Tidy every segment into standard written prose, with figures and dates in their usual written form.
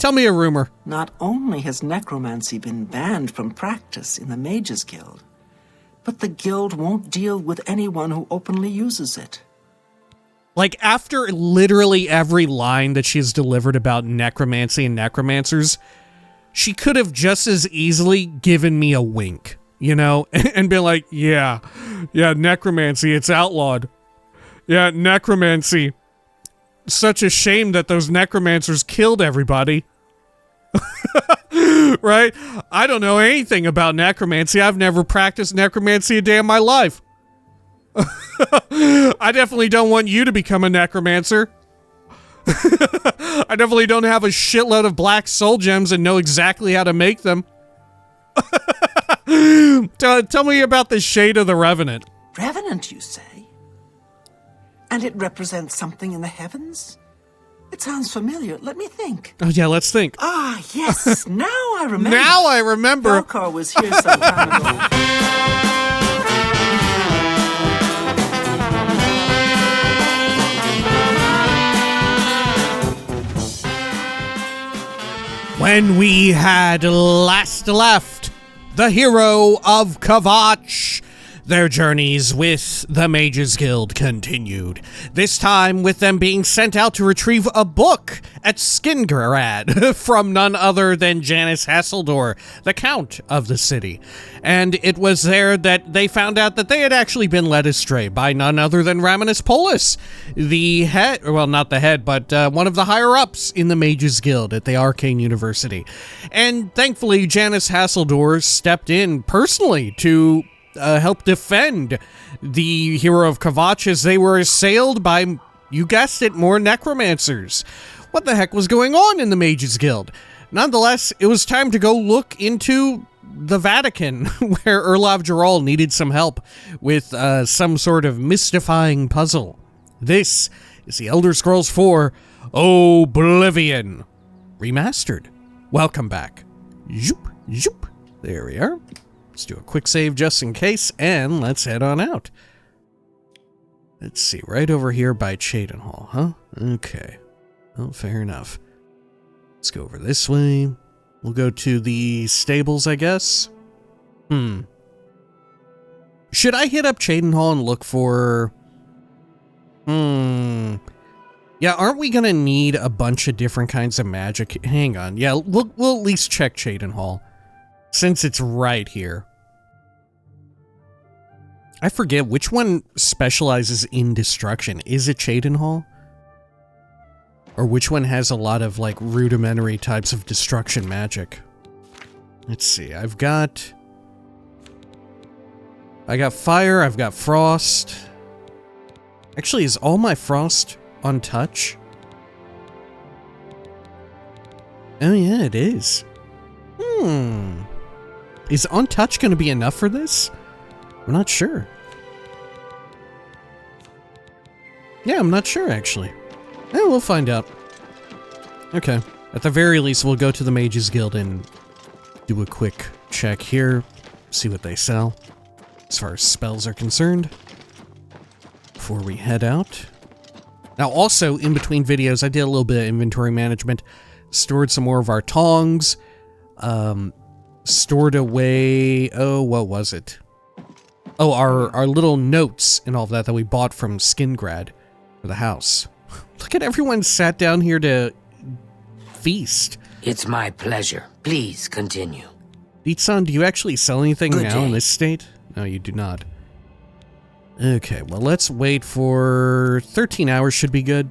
Tell me a rumor. Not only has necromancy been banned from practice in the Mages Guild, but the guild won't deal with anyone who openly uses it. Like, after literally every line that she's delivered about necromancy and necromancers, she could have just as easily given me a wink, you know, and been like, yeah, necromancy, it's outlawed. Yeah, necromancy. Such a shame that those necromancers killed everybody. Right? I don't know anything about necromancy. I've never practiced necromancy a day in my life. I definitely don't want you to become a necromancer. I definitely don't have a shitload of black soul gems and know exactly how to make them. Tell me about the Shade of the Revenant. Revenant, you say? And it represents something in the heavens? It sounds familiar. Let me think. Oh, yeah, let's think. Ah, yes. Now I remember. Now I remember. Valkar was here some time ago. When we had last left the hero of Kvatch, their journeys with the Mages Guild continued, this time with them being sent out to retrieve a book at Skingrad from none other than Janus Hasseldor, the Count of the city. And it was there that they found out that they had actually been led astray by none other than Raminus Polus, the head, well, not the head, but one of the higher-ups in the Mages Guild at the Arcane University. And thankfully, Janus Hasseldor stepped in personally to help defend the hero of Kvatch as they were assailed by, you guessed it, more necromancers. What the heck was going on in the Mages Guild? Nonetheless, it was time to go look into the Vatican, where Erlav Geralt needed some help with some sort of mystifying puzzle. This is the Elder Scrolls IV Oblivion Remastered. Welcome back. Zoop, zoop. There we are. Let's do a quick save just in case, and let's head on out. Let's see, right over here by Cyrodiil, huh? Okay. Oh, fair enough. Let's go over this way. We'll go to the stables, I guess. Should I hit up Cyrodiil and look for... Yeah, aren't we gonna need a bunch of different kinds of magic? Hang on. Yeah, we'll at least check Cyrodiil, since it's right here. I forget which one specializes in destruction. Is it Cyrodiil? Or which one has a lot of, like, rudimentary types of destruction magic? Let's see. I've got fire, I've got frost. Actually, is all my frost on touch? Oh yeah, it is. Is on touch going to be enough for this? I'm not sure. Yeah, I'm not sure, actually. Yeah, we'll find out. Okay. At the very least, we'll go to the Mages Guild and do a quick check here. See what they sell, as far as spells are concerned, before we head out. Now, also, in between videos, I did a little bit of inventory management. Stored some more of our tongs. Stored away... Oh, what was it? Oh, our little notes and all of that we bought from Skingrad for the house. Look at everyone sat down here to feast. It's my pleasure. Please continue. Deetsan, do you actually sell anything Good now day. in this state? No, you do not. Okay, well, let's wait for 13 hours should be good.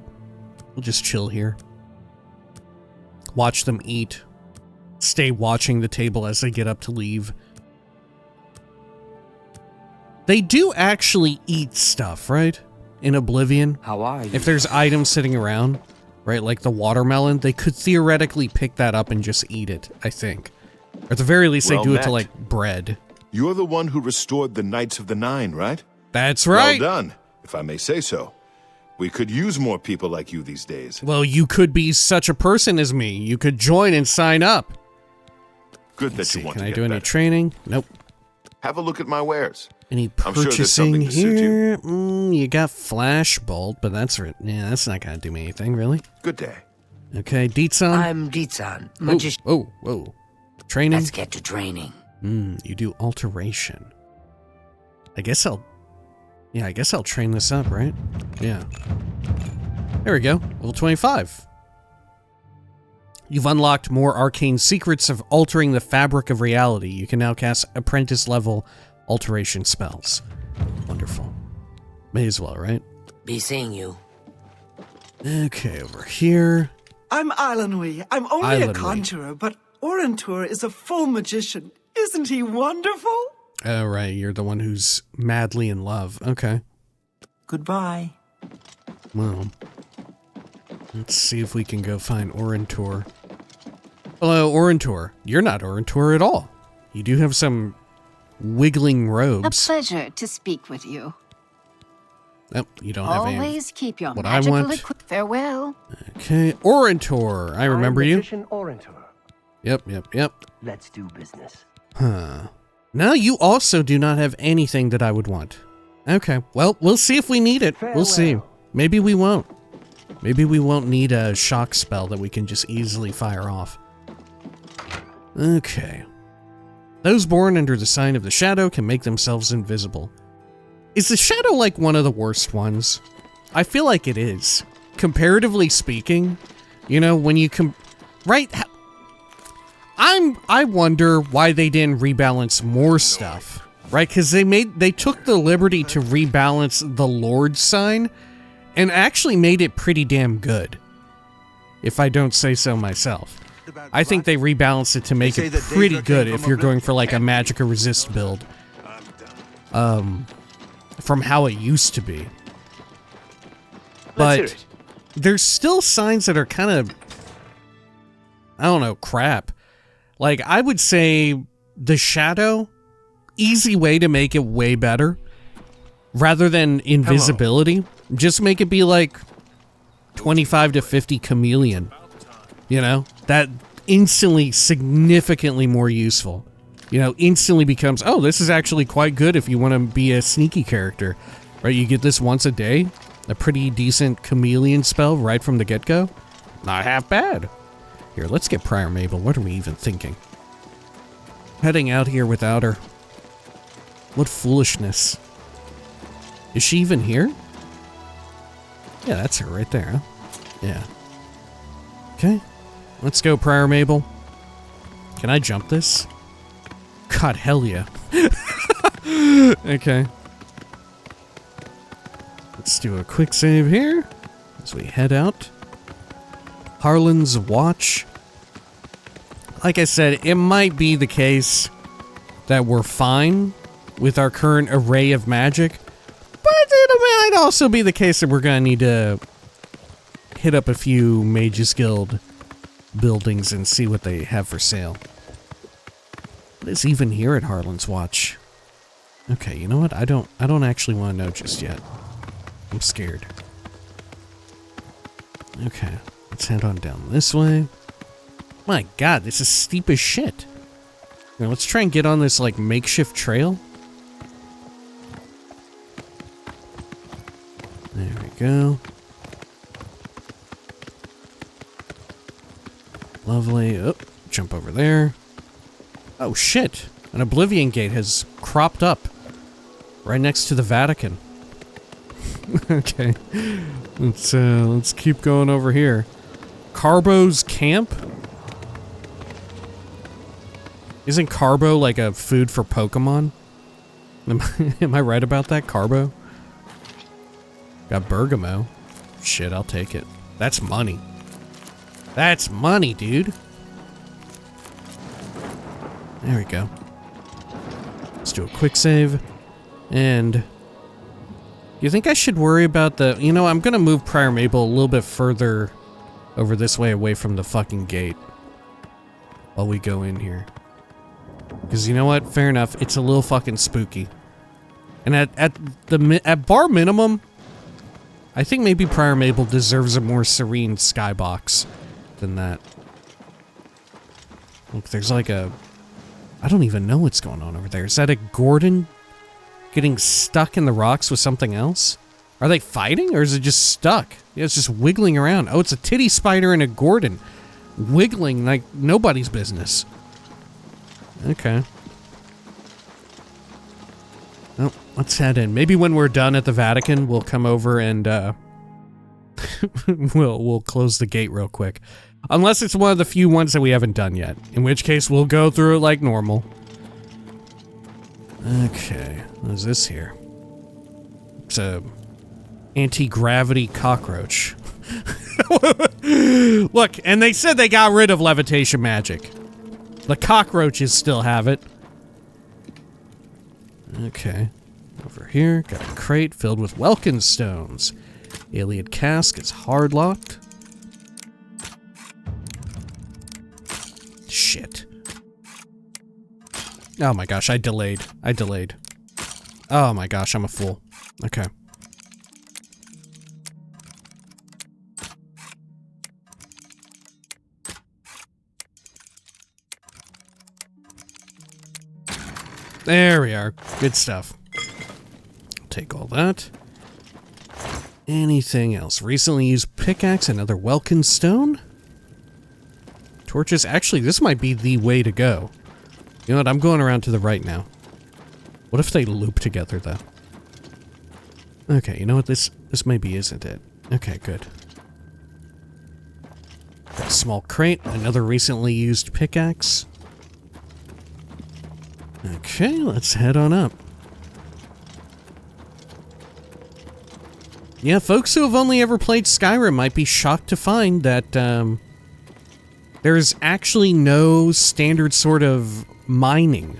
We'll just chill here. Watch them eat. Stay watching the table as they get up to leave. They do actually eat stuff, right? In Oblivion. How are you? If there's items sitting around, right, like the watermelon, they could theoretically pick that up and just eat it, I think. Or at the very least, Well they do it to, met. like, bread. You're the one who restored the Knights of the Nine, right? That's right. Well done, if I may say so. We could use more people like you these days. Well, you could be such a person as me. You could join and sign up. Good that Let's see, you want can to I get do any better. training? Nope. Have a look at my wares. Any I'm sure there's purchasing something to suit here? You got Flashbolt, but that's not gonna do me anything, really. Good day. Okay, Dietsan. I'm Dietsan, magician. Whoa. Training? Let's get to training. You do alteration. I guess I'll train this up, right? Yeah. There we go. Level 25. You've unlocked more arcane secrets of altering the fabric of reality. You can now cast apprentice-level alteration spells. Wonderful. May as well, right? Be seeing you. Okay, over here. I'm Ayleid. I'm only a conjurer, but Orentur is a full magician. Isn't he wonderful? Oh, right, you're the one who's madly in love. Okay. Goodbye. Well, let's see if we can go find Orentur. Hello, Orentur. You're not Orentur at all. You do have some wiggling robes. A pleasure to speak with you. Oh, you don't have any. Always keep your what I magical want. Farewell. Okay, Orentur. I remember you. Orentur. Yep. Let's do business. Huh. No, you also do not have anything that I would want. Okay, well, we'll see if we need it. Farewell. We'll see. Maybe we won't. Maybe we won't need a shock spell that we can just easily fire off. Okay. Those born under the sign of the shadow can make themselves invisible. Is the shadow like one of the worst ones? I feel like it is. Comparatively speaking, you know, when you right? I wonder why they didn't rebalance more stuff, right? Because they took the liberty to rebalance the Lord sign and actually made it pretty damn good, if I don't say so myself. I think they rebalanced it to make it pretty good if you're going for like a Magicka resist build. From how it used to be. But there's still signs that are kind of, I don't know, crap. Like, I would say the shadow, easy way to make it way better. Rather than invisibility, just make it be like 25 to 50 chameleon. You know, that instantly significantly more useful. You know, instantly becomes, oh, this is actually quite good if you want to be a sneaky character. Right, you get this once a day. A pretty decent chameleon spell right from the get-go. Not half bad. Here, let's get Prior Mabel. What are we even thinking? Heading out here without her. What foolishness. Is she even here? Yeah, that's her right there, huh? Yeah. Okay. Let's go, Prior Mabel. Can I jump this? God, hell yeah. Okay. Let's do a quick save here as we head out. Harlan's Watch. Like I said, it might be the case that we're fine with our current array of magic, but it might also be the case that we're going to need to hit up a few Mages Guild buildings and see what they have for sale. What is even here at Harlan's Watch? Okay, you know what? I don't actually want to know just yet. I'm scared. Okay, let's head on down this way. My god, this is steep as shit. Now let's try and get on this like makeshift trail. There we go. Lovely. Oh, jump over there. Oh shit! An Oblivion Gate has cropped up right next to the Vatican. Okay, let's keep going over here. Carbo's Camp? Isn't Carbo like a food for Pokemon? Am I right about that, Carbo? Got Bergamo. Shit, I'll take it. That's money. That's money, dude. There we go. Let's do a quick save. And you think I should worry about the... You know, I'm going to move Prior Mabel a little bit further over this way away from the fucking gate while we go in here. Because you know what? Fair enough. It's a little fucking spooky. And at bar minimum, I think maybe Prior Mabel deserves a more serene skybox than that. Look, there's like a... I don't even know what's going on over there. Is that a Gordon getting stuck in the rocks with something else? Are they fighting or is it just stuck? Yeah, it's just wiggling around. Oh, it's a titty spider and a Gordon. Wiggling like nobody's business. Okay. Oh, let's head in. Maybe when we're done at the Vatican, we'll come over and, we'll close the gate real quick. Unless it's one of the few ones that we haven't done yet. In which case, we'll go through it like normal. Okay. What is this here? It's a anti-gravity cockroach. Look, and they said they got rid of levitation magic. The cockroaches still have it. Okay. Over here, got a crate filled with Welkin stones. Ayleid cask is hard locked. Shit. Oh my gosh, I delayed. Oh my gosh, I'm a fool. Okay. There we are. Good stuff. Take all that. Anything else? Recently used pickaxe, another Welkin stone? Torches. Actually, this might be the way to go. You know what? I'm going around to the right now. What if they loop together, though? Okay, you know what? This maybe isn't it. Okay, good. Got a small crate, another recently used pickaxe. Okay, let's head on up. Yeah, folks who have only ever played Skyrim might be shocked to find that there's actually no standard sort of mining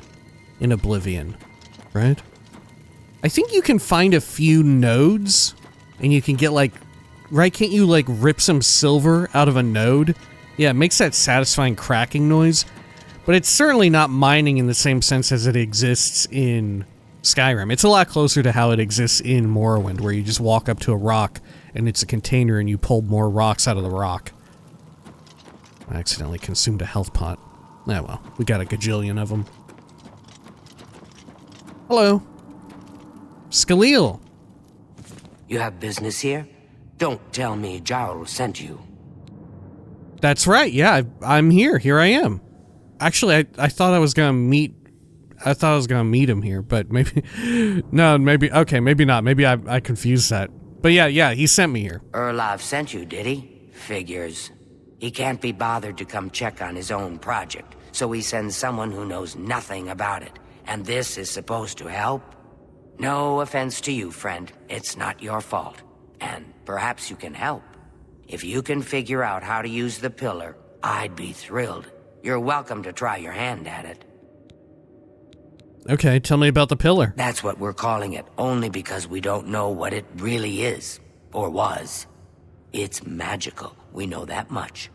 in Oblivion, right? I think you can find a few nodes and you can get like, right, can't you like rip some silver out of a node? Yeah, it makes that satisfying cracking noise. But it's certainly not mining in the same sense as it exists in Skyrim. It's a lot closer to how it exists in Morrowind, where you just walk up to a rock and it's a container and you pull more rocks out of the rock. I accidentally consumed a health pot. Ah, well, we got a gajillion of them. Hello. Cyrodiil. You have business here? Don't tell me Jarl sent you. That's right, yeah, I'm here. Here I am. Actually, I thought I was gonna meet him here, but maybe, no, maybe, okay, maybe not. Maybe I confused that. But yeah, he sent me here. Erlov sent you, did he? Figures. He can't be bothered to come check on his own project, so he sends someone who knows nothing about it. And this is supposed to help? No offense to you, friend. It's not your fault. And perhaps you can help. If you can figure out how to use the pillar, I'd be thrilled. You're welcome to try your hand at it. Okay, tell me about the pillar. That's what we're calling it, only because we don't know what it really is, or was. It's magical, we know that much.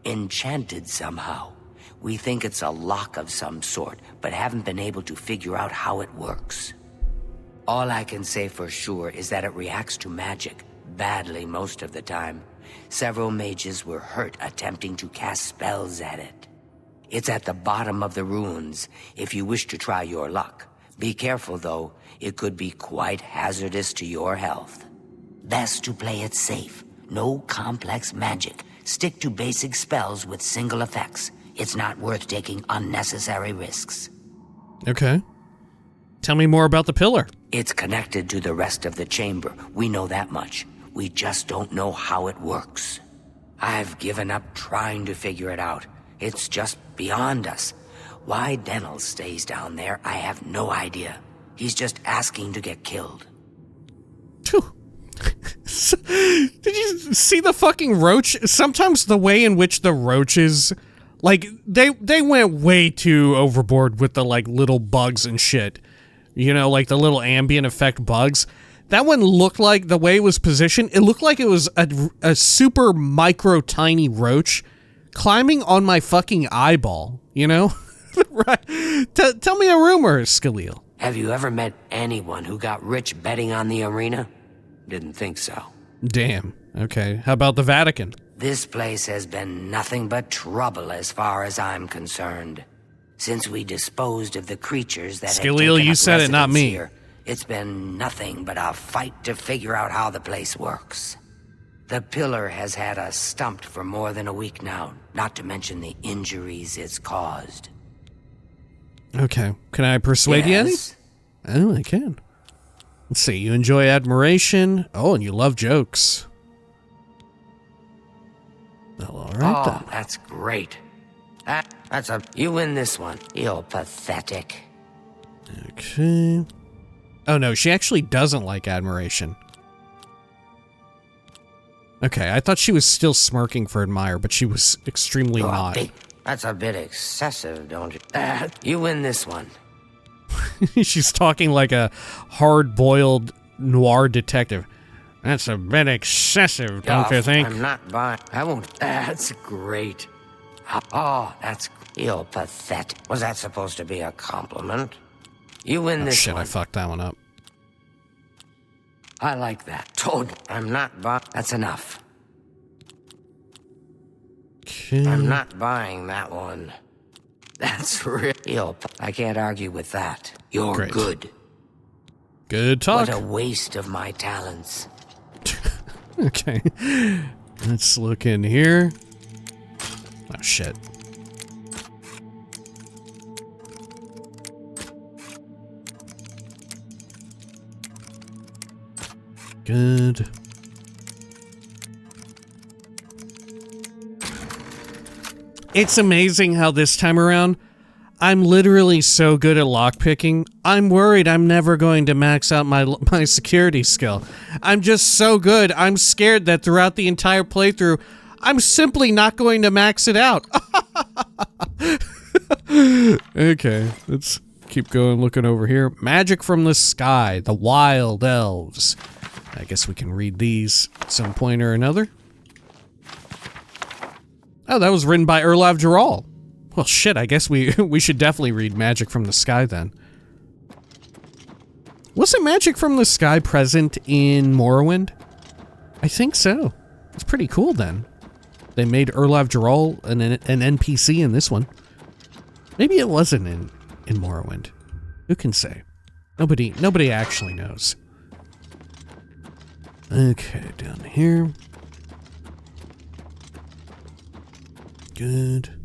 Enchanted somehow. We think it's a lock of some sort, but haven't been able to figure out how it works. All I can say for sure is that it reacts to magic, badly most of the time. Several mages were hurt attempting to cast spells at it. It's at the bottom of the ruins, if you wish to try your luck. Be careful, though. It could be quite hazardous to your health. Best to play it safe. No complex magic. Stick to basic spells with single effects. It's not worth taking unnecessary risks. Okay. Tell me more about the pillar. It's connected to the rest of the chamber. We know that much. We just don't know how it works. I've given up trying to figure it out. It's just beyond us. Why Denel stays down there, I have no idea. He's just asking to get killed. Did you see the fucking roach? Sometimes the way in which the roaches, like, they went way too overboard with the, like, little bugs and shit. You know, like the little ambient effect bugs. That one looked like, the way it was positioned, it looked like it was a super micro tiny roach climbing on my fucking eyeball, you know? Right. Tell me a rumor, Cyrodiil. Have you ever met anyone who got rich betting on the arena? Didn't think so. Damn. Okay. How about the Vatican? This place has been nothing but trouble as far as I'm concerned. Since we disposed of the creatures that Cyrodiil, you said it, not me. Here, it's been nothing but a fight to figure out how the place works. The pillar has had us stumped for more than a week now, not to mention the injuries it's caused. Okay. Can I persuade you any? Yes. Oh, I can. Let's see. You enjoy admiration. Oh, and you love jokes. Well, all right then. That's great. You win this one. You're pathetic. Okay. Oh no, she actually doesn't like admiration. Okay, I thought she was still smirking for admire, but she was extremely not. That's a bit excessive, don't you? You win this one. She's talking like a hard-boiled noir detective. That's a bit excessive, don't you think? I'm not buying. I won't. That's great. You're pathetic. Was that supposed to be a compliment? You win this shit, one. I fucked that one up. I like that. I'm not buying. That's enough. Okay. I'm not buying that one. That's real. I can't argue with that. You're Great. good. Good talk. What a waste of my talents. Okay. Let's look in here. Oh, shit. Good. It's amazing how this time around, I'm literally so good at lockpicking, I'm worried I'm never going to max out my security skill. I'm just so good, I'm scared that throughout the entire playthrough, I'm simply not going to max it out. Okay, let's keep going, looking over here. Magic from the Sky, the Wild Elves. I guess we can read these at some point or another. Oh, that was written by Erlav Dural. Well, shit, I guess we should definitely read Magic from the Sky then. Wasn't Magic from the Sky present in Morrowind? I think so. It's pretty cool then. They made Erlav Dural an NPC in this one. Maybe it wasn't in Morrowind. Who can say? Nobody actually knows. Okay, down here. Good.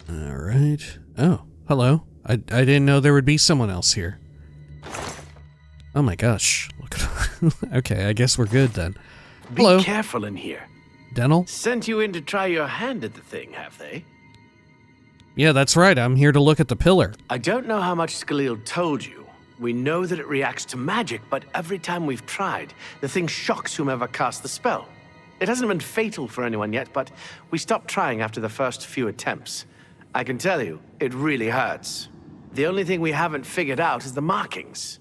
All right. Oh, hello. I didn't know there would be someone else here. Oh my gosh. Look at okay, I guess we're good then. Hello. Be careful in here. Dental? Sent you in to try your hand at the thing, have they? Yeah, that's right. I'm here to look at the pillar. I don't know how much Skyriil told you. We know that it reacts to magic, but every time we've tried, the thing shocks whomever cast the spell. It hasn't been fatal for anyone yet, but we stopped trying after the first few attempts. I can tell you, it really hurts. The only thing we haven't figured out is the markings.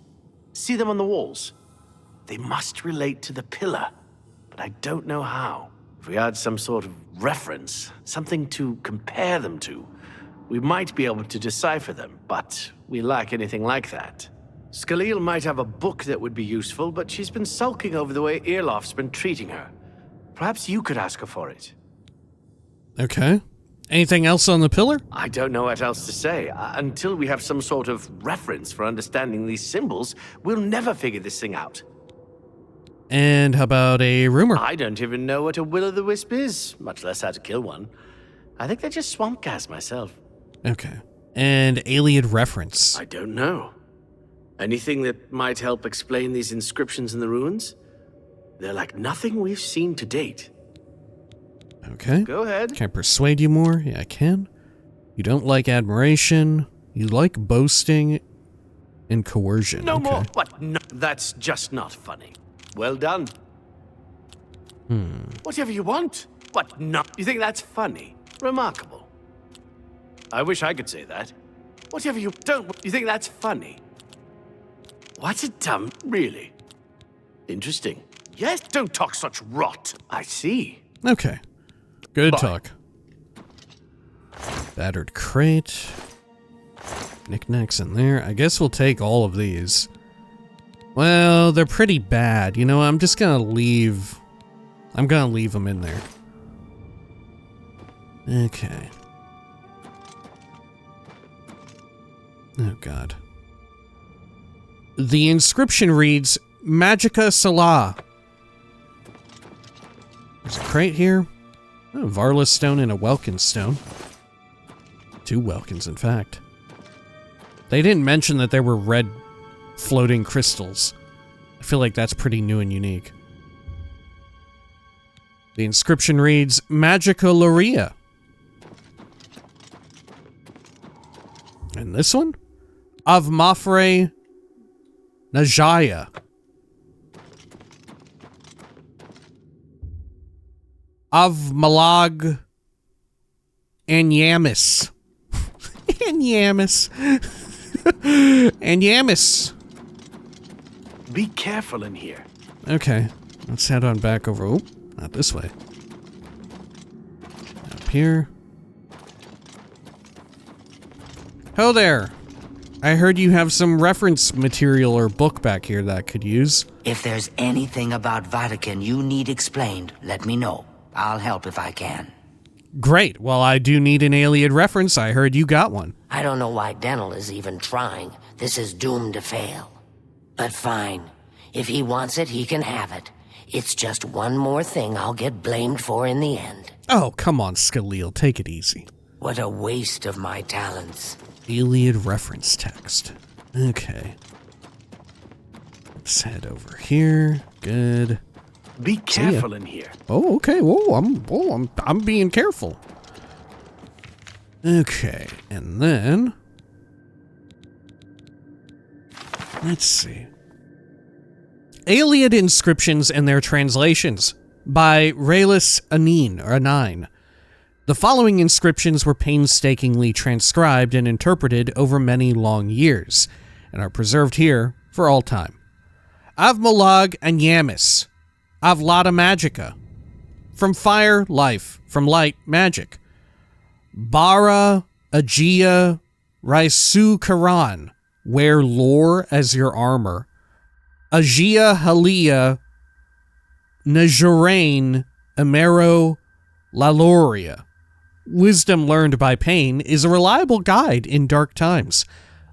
See them on the walls? They must relate to the pillar, but I don't know how. If we had some sort of reference, something to compare them to, we might be able to decipher them, but we lack anything like that. Skyriil might have a book that would be useful, but she's been sulking over the way Irloff's been treating her. Perhaps you could ask her for it. Okay. Anything else on the pillar? I don't know what else to say. Until we have some sort of reference for understanding these symbols, we'll never figure this thing out. And how about a rumor? I don't even know what a will-o'-the-wisp is, much less how to kill one. I think they're just swamp gas myself. Okay. And Ayleid reference? I don't know. Anything that might help explain these inscriptions in the ruins? They're like nothing we've seen to date. Okay. Go ahead. Can I persuade you more? Yeah, I can. You don't like admiration. You like boasting and coercion. No okay. more. What? No, that's just not funny. Well done. Whatever you want. What? No. You think that's funny? Remarkable. I wish I could say that. Whatever you don't. You think that's funny? What's a dumb? Really? Interesting. Yes. Don't talk such rot. I see. Okay. Good Bye. talk. Battered crate. Knickknacks in there. I guess we'll take all of these. Well, they're pretty bad. You know, I'm just gonna leave... I'm gonna leave them in there. Okay. Oh, God. The inscription reads, Magica Salah. There's a crate here. Oh, Varla stone and a Welkin stone. 2 Welkins, in fact. They didn't mention that there were red floating crystals. I feel like that's pretty new and unique. The inscription reads, Magica Loria. And this one? Of Mafre Najaya. Of Malag Anyamis. Anyamis. Anyamis. Be careful in here. Okay, let's head on back over. Oh, not this way. Up here. Ho there. I heard you have some reference material or book back here that I could use. If there's anything about Vatican you need explained, let me know. I'll help if I can. Great. Well, I do need an Ayleid reference. I heard you got one. I don't know why Dental is even trying. This is doomed to fail. But fine. If he wants it, he can have it. It's just one more thing I'll get blamed for in the end. Oh, come on, Cyrodiil. Take it easy. What a waste of my talents. Ayleid reference text. Okay. Let's head over here. Good. Be careful in here. Oh, okay. Whoa, I'm being careful. Okay, and then let's see. Ayleid inscriptions and their translations by Ralis Anine. The following inscriptions were painstakingly transcribed and interpreted over many long years, and are preserved here for all time. Av Molag Anyamis. Av Lata Magica. From fire, life. From light, magic. Bara Agia Raisu Karan. Wear lore as your armor. Agia Halia Najurain Amero Laloria. Wisdom learned by pain is a reliable guide in dark times.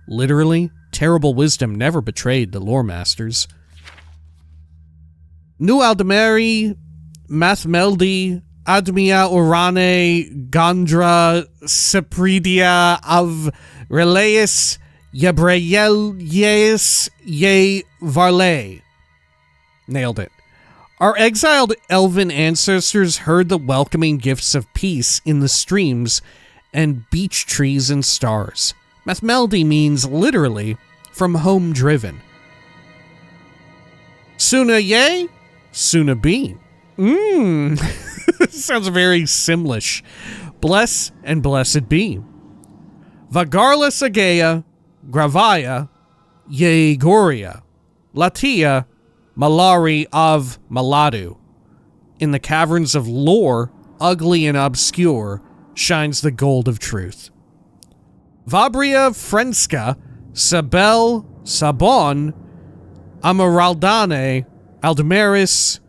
Literally, terrible wisdom never betrayed the lore masters. Nu Aldemeri Mathmeldi Admia Urane Gondra Sepridia of Relayus Yabrayel Ye Varley. Nailed it. Our exiled elven ancestors heard the welcoming gifts of peace in the streams and beech trees and stars. Mathmeldi means literally from home driven. Suna ye, Suna be. Sounds very Simlish. Bless and blessed be. Vagarla Sagea, Gravaya, Yegoria, Latia, Malari of Maladu. In the caverns of lore, ugly and obscure, shines the gold of truth. Vabria Frenska, Sabel, Sabon, Amaraldane, Aldmeri,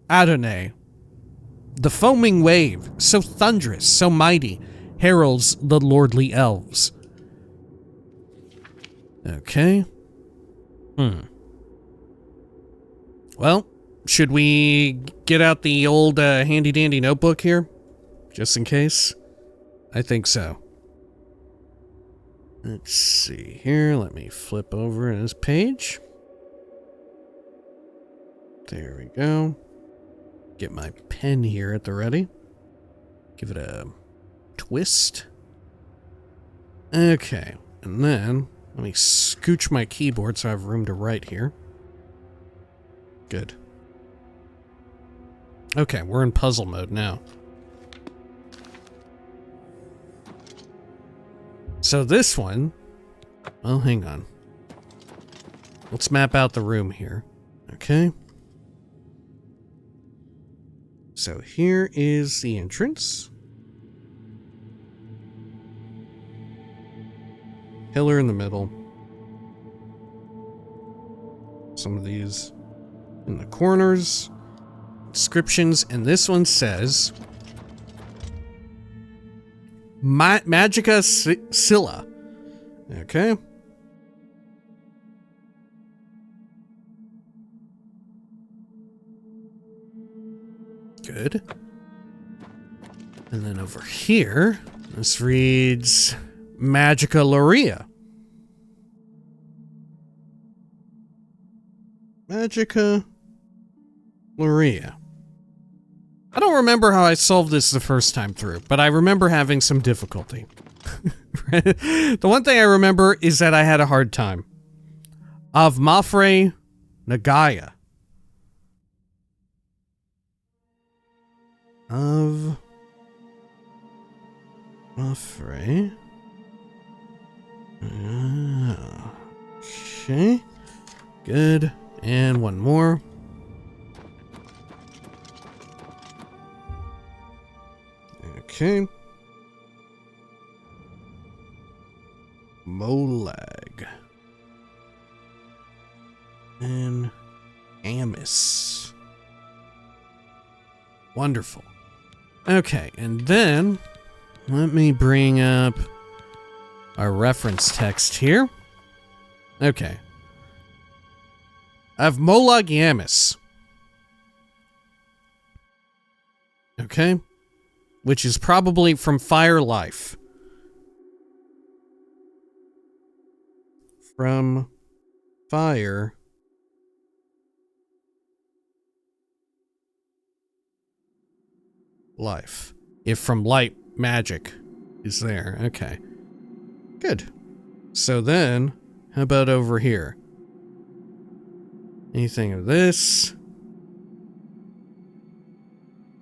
Adonai. The foaming wave, so thunderous, so mighty, heralds the lordly elves. Okay. Well, should we get out the old handy-dandy notebook here? Just in case? I think so. Let's see here. Let me flip over this page. There we go. Get my pen here at the ready. Give it a twist. Okay. And then, let me scooch my keyboard so I have room to write here. Good. Okay, we're in puzzle mode now. So this one... Well, hang on. Let's map out the room here. Okay. So here is the entrance. Pillar in the middle. Some of these in the corners. Inscriptions, and this one says Magica Scylla. Okay. Good. And then over here, this reads Magica Loria. Magica Loria. I don't remember how I solved this the first time through, but I remember having some difficulty. The one thing I remember is that I had a hard time. Of Mafre Nagaya. Of Mafre. Okay. Good. And one more. Okay. Molag. And Amos. Wonderful. Okay, and then let me bring up our reference text here. Okay. I have Molag Yamis. Okay. Which is probably from Fire Life. From Fire Life. If from Light Magic is there. Okay. Good. So then, how about over here? Anything of this?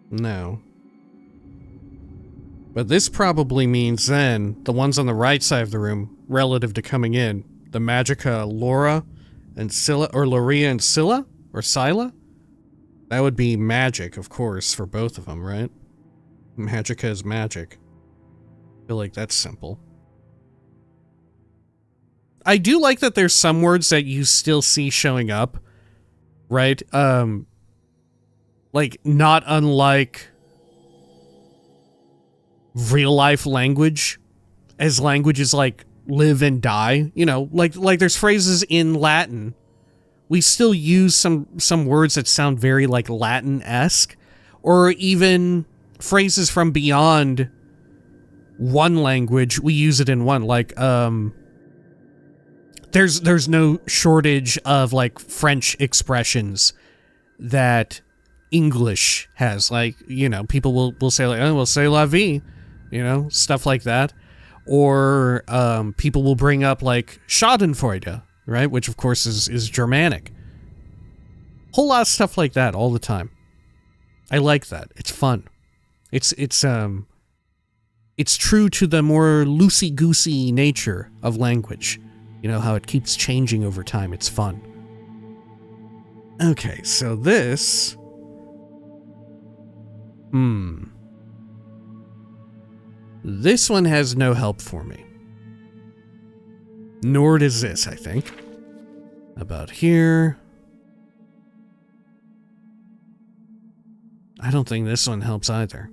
No. But this probably means then, the ones on the right side of the room, relative to coming in, the Magica Laura and Scylla, or Loria and Scylla? Or Scylla? That would be magic, of course, for both of them, right? Magica is magic. I feel like that's simple. I do like that there's some words that you still see showing up, right? Like, not unlike real life language, as languages like live and die, you know, like there's phrases in Latin. We still use some words that sound very like Latin-esque, or even phrases from beyond one language. We use it in one, like there's no shortage of like French expressions that English has, like, you know, people will say like, oh, we'll say la vie, you know, stuff like that. Or people will bring up like Schadenfreude, right? Which of course is Germanic. Whole lot of stuff like that all the time. I like that. It's fun. It's true to the more loosey-goosey nature of language. You know, how it keeps changing over time. It's fun. Okay, so this... This one has no help for me. Nor does this, I think. About here. I don't think this one helps either.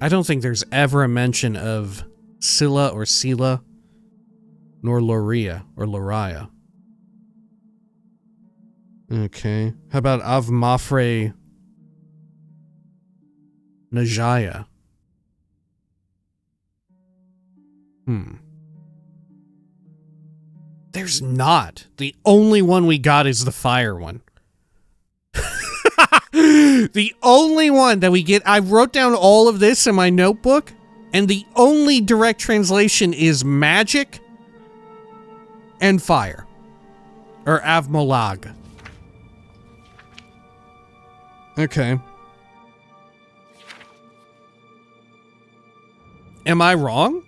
I don't think there's ever a mention of Scylla or Scylla, nor Loria or Loria. Okay. How about Avmafre Najaya? There's not. The only one we got is the fire one. The only one that we get, I wrote down all of this in my notebook, and the only direct translation is magic and fire. Or Avmolag. Okay. Am I wrong?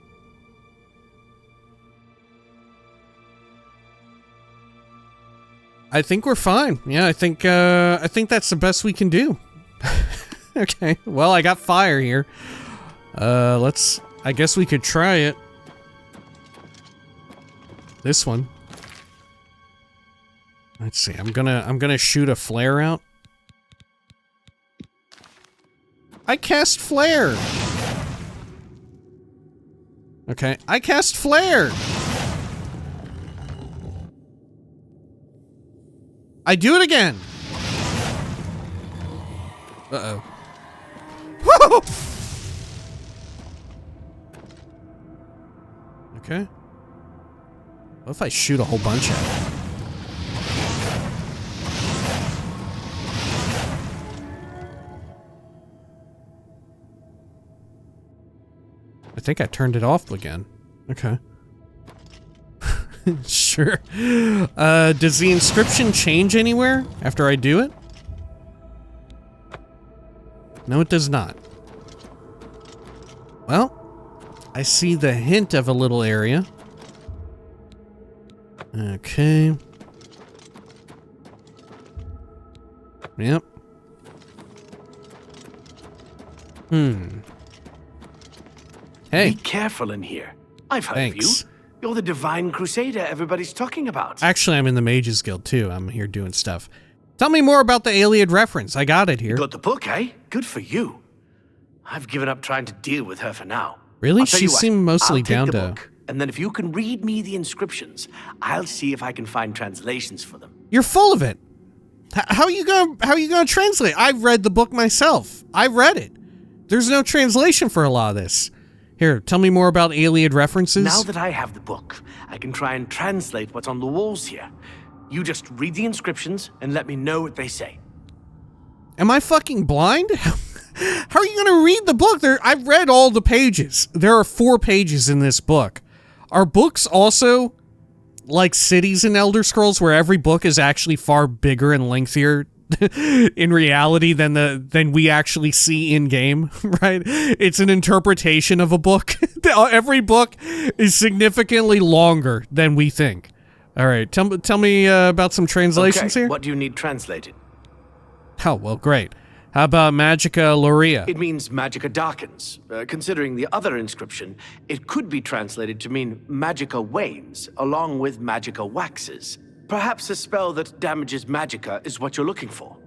I think we're fine. Yeah, I think that's the best we can do. Okay, well, I got fire here. I guess we could try it. This one. Let's see. I'm gonna shoot a flare out. I cast flare. Okay, I cast flare. I do it again. Uh-oh. Woo! Okay. What if I shoot a whole bunch at it? I think I turned it off again. Okay. Sure. Does the inscription change anywhere after I do it? No, it does not. Well, I see the hint of a little area. Okay. Yep. Hey. Be careful in here. I've heard Thanks. of you. You're the divine crusader everybody's talking about. Actually, I'm in the Mages Guild too. I'm here doing stuff. Tell me more about the Ayleid reference. I got it here. Got the book, eh? Good for you. I've given up trying to deal with her for now. Really? I'll tell She you what, seemed mostly I'll take down the to... book, and then if you can read me the inscriptions, I'll see if I can find translations for them. You're full of it. How are you gonna translate? I've read the book myself. I read it. There's no translation for a lot of this. Here, tell me more about Ayleid references. Now that I have the book, I can try and translate what's on the walls here. You just read the inscriptions and let me know what they say. Am I fucking blind? How are you gonna read the book? I've read all the pages. There are 4 pages in this book. Are books also like cities in Elder Scrolls, where every book is actually far bigger and lengthier in reality than we actually see in game, right? It's an interpretation of a book. Every book is significantly longer than we think. All right, tell me about some translations Okay, here. what do you need translated? Oh, well, great. How about Magica Loria? It means Magica darkens. Considering the other inscription, it could be translated to mean Magica wanes, along with Magica waxes. Perhaps a spell that damages Magica is what you're looking for.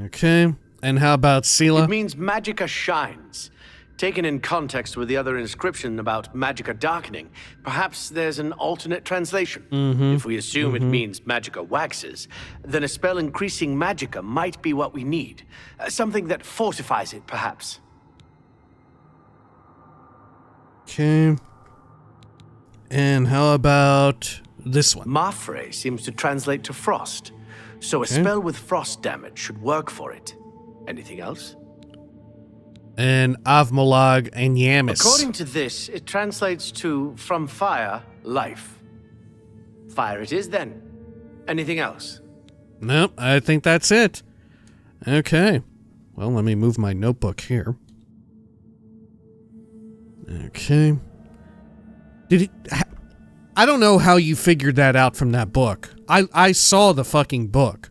Okay. And how about Sela? It means Magica shines. Taken in context with the other inscription about Magica darkening, perhaps there's an alternate translation. If we assume it means Magica waxes, then a spell increasing Magica might be what we need. Something that fortifies it, perhaps. Okay. And how about this one? Mafre seems to translate to frost, so a spell with frost damage should work for it. Anything else? And Avmolag and Yamis. According to this, it translates to from fire, life. Fire it is then. Anything else? Nope, I think that's it. Okay. Well, let me move my notebook here. Okay. I don't know how you figured that out from that book. I saw the fucking book.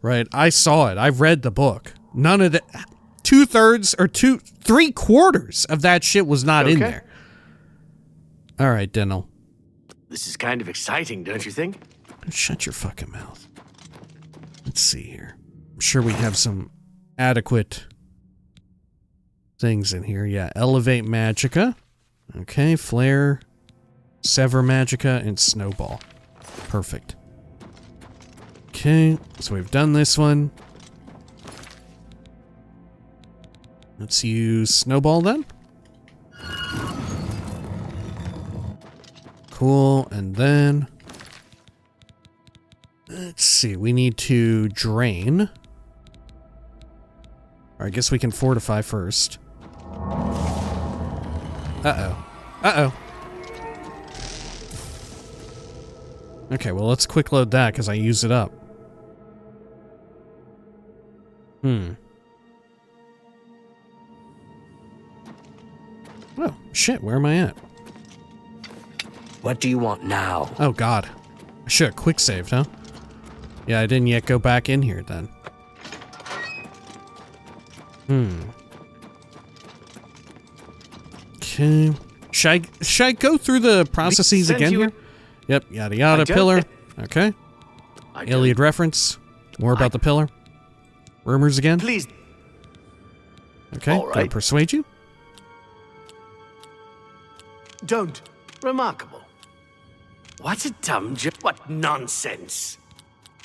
Right? I saw it. I've read the book. None of the... 2/3 or 3/4 of that shit was not in there. All right, Denel. This is kind of exciting, don't you think? Shut your fucking mouth. Let's see here. I'm sure we have some adequate things in here. Yeah, Elevate Magica. Okay, Flare, Sever Magica, and Snowball. Perfect. Okay, so we've done this one. Let's use Snowball then. Cool, and then... let's see, we need to drain. Or I guess we can fortify first. Uh-oh. Uh-oh. Okay, well let's quick load that because I use it up. Oh, shit, where am I at? What do you want now? Oh, God. I should have quick saved, huh? Yeah, I didn't yet go back in here, then. Okay. Should I go through the processes again here? Yep, yada yada, pillar. Okay. Ayleid reference. More about the pillar. Rumors again? Please. Okay, All right. gonna persuade you? Don't. Remarkable. What a dumb joke. What nonsense.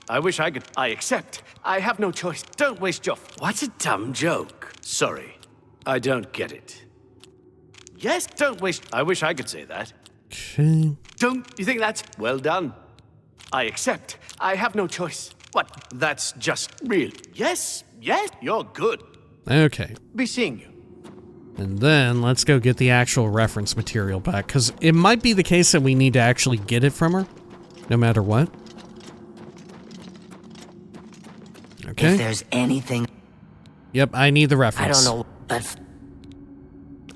I wish I could. I accept. I have no choice. Don't waste your. What a dumb joke. Sorry. I don't get it. Yes, don't waste. I wish I could say that. Okay. Don't you think that's well done? I accept. I have no choice. What? That's just real. Yes, you're good. Okay. Be seeing you. And then let's go get the actual reference material back, because it might be the case that we need to actually get it from her, no matter what. Okay. If there's anything... Yep, I need the I reference. don't know, but...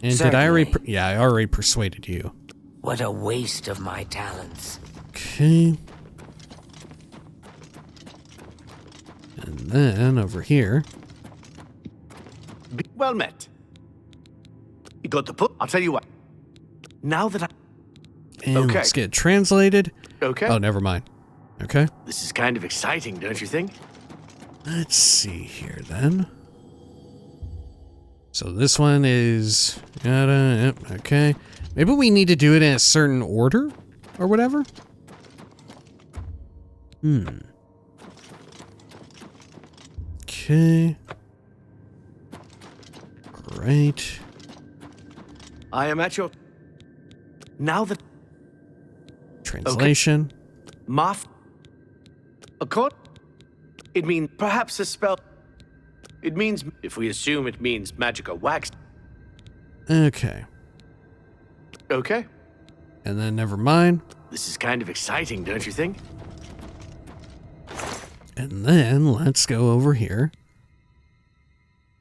And did I already... Certainly. Yeah, I already persuaded you. What a waste of my talents. Okay. And then over here... Be well met. You got the put. I'll tell you what. Now that I... And Okay. let's get it translated. Okay. Oh, never mind. Okay. This is kind of exciting, don't you think? Let's see here then. So this one is... Yep, okay. Maybe we need to do it in a certain order or whatever? Okay. Great. I am at your... Now that... Translation. Marth... Accord? It means perhaps a spell... It means... If we assume it means magica wax... Okay. Okay. And then never mind. This is kind of exciting, don't you think? And then let's go over here.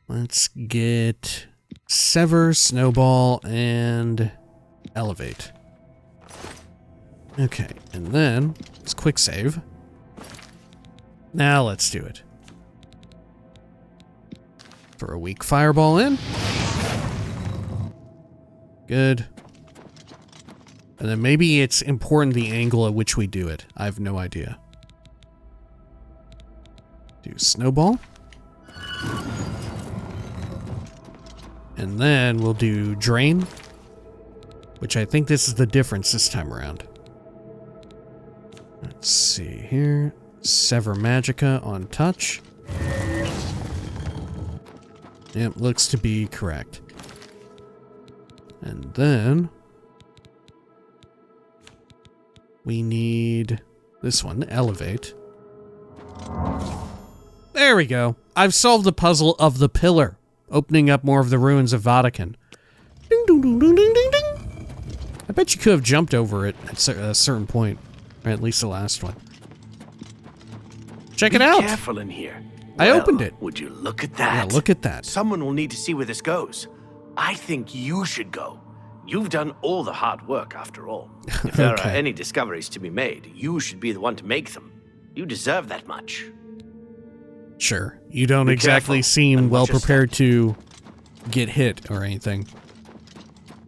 Let's get Sever, Snowball, and Elevate. Okay, and then let's quick save. Now let's do it. Throw a weak fireball in. Good. And then maybe it's important the angle at which we do it. I have no idea. Do Snowball. And then we'll do Drain, which I think this is the difference this time around. Let's see here. Sever Magicka on touch. Yep, looks to be correct. And then we need this one, Elevate. There we go. I've solved the puzzle of the pillar, opening up more of the ruins of Vatican. Ding, ding, ding, ding, ding, ding, ding. I bet you could have jumped over it at a certain point, or at least the last one. Check it out. Be careful in here. I opened it. Would you look at that? Yeah, look at that. Someone will need to see where this goes. I think you should go. You've done all the hard work, after all. If there are Okay. any discoveries to be made, you should be the one to make them. You deserve that much. Sure. You don't Be exactly careful seem and well watch your prepared to get hit or anything.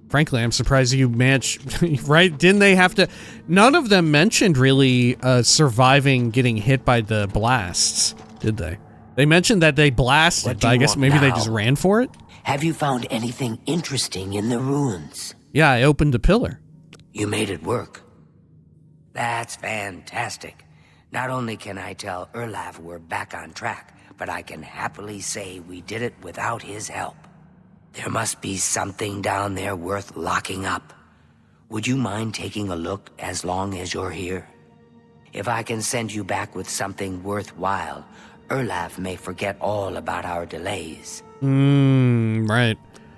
Frankly, I'm surprised you managed, right? Didn't they have to... None of them mentioned really surviving getting hit by the blasts, did they? They mentioned that they blasted, What do but I you guess want maybe they now? just ran for it? Have you found anything interesting in the ruins? Yeah, I opened the pillar. You made it work. That's fantastic. Not only can I tell Erlav we're back on track, but I can happily say we did it without his help. There must be something down there worth locking up. Would you mind taking a look as long as you're here? If I can send you back with something worthwhile, Erlav may forget all about our delays. Right.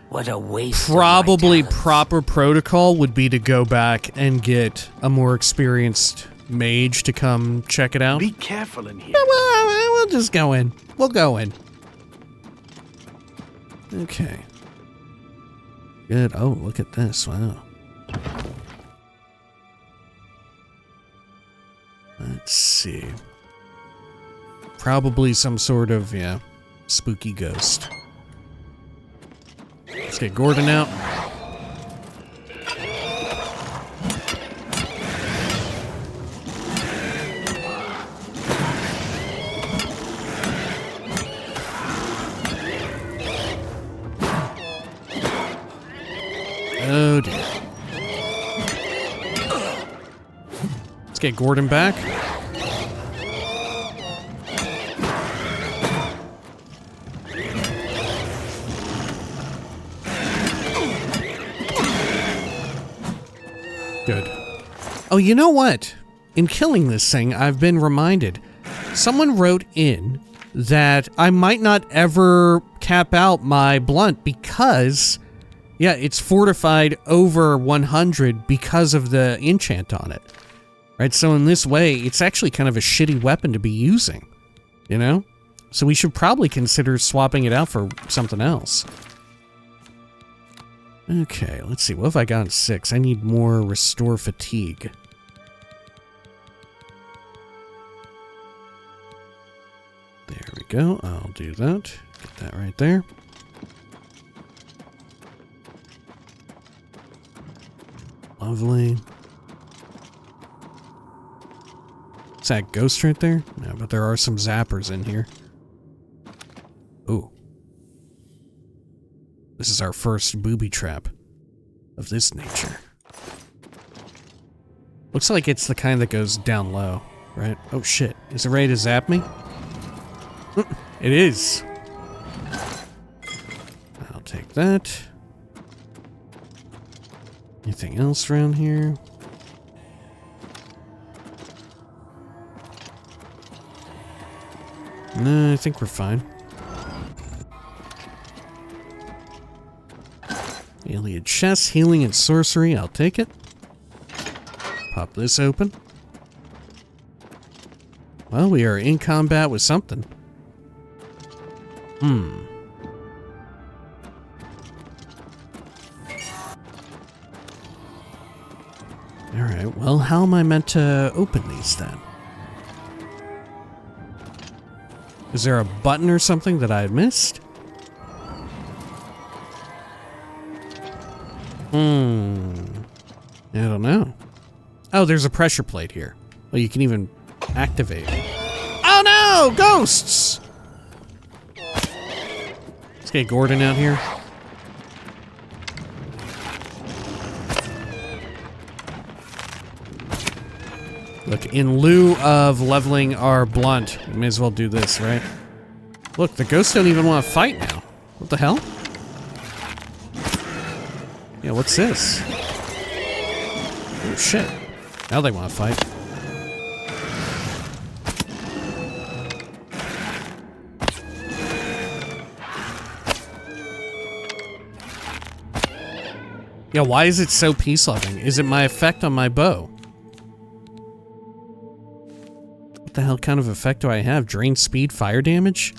What a waste of my Probably talents. proper protocol would be to go back and get a more experienced mage to come check it out. Be careful in here. We'll just go in. We'll go in. Okay. Good. Oh, look at this. Wow. Let's see. Probably some sort of, yeah, spooky ghost. Let's get Gordon out. Oh dear. Let's get Gordon back. Good. Oh, you know what? In killing this thing, I've been reminded. Someone wrote in that I might not ever cap out my blunt because, yeah, it's fortified over 100 because of the enchant on it. Right, so in this way, it's actually kind of a shitty weapon to be using, you know? So we should probably consider swapping it out for something else. Okay, let's see. What have I got in 6? I need more restore fatigue. There we go. I'll do that. Get that right there. Lovely. Is that ghost right there? No, but there are some zappers in here. Ooh. This is our first booby trap of this nature. Looks like it's the kind that goes down low, right? Oh shit. Is it ready to zap me? It is. I'll take that. Anything else around here? No, I think we're fine. Ayleid chest, healing and sorcery. I'll take it. Pop this open. Well, we are in combat with something. Alright, well, how am I meant to open these then? Is there a button or something that I had missed? I don't know. Oh, there's a pressure plate here. Well, you can even activate it. Oh no! Ghosts! Let's get Gordon out here. Look, in lieu of leveling our blunt, we may as well do this, right? Look, the ghosts don't even want to fight now. What the hell? Yeah, what's this? Oh shit. Now they want to fight. Yeah, why is it so peace-loving? Is it my effect on my bow? What the hell kind of effect do I have? Drain speed, fire damage?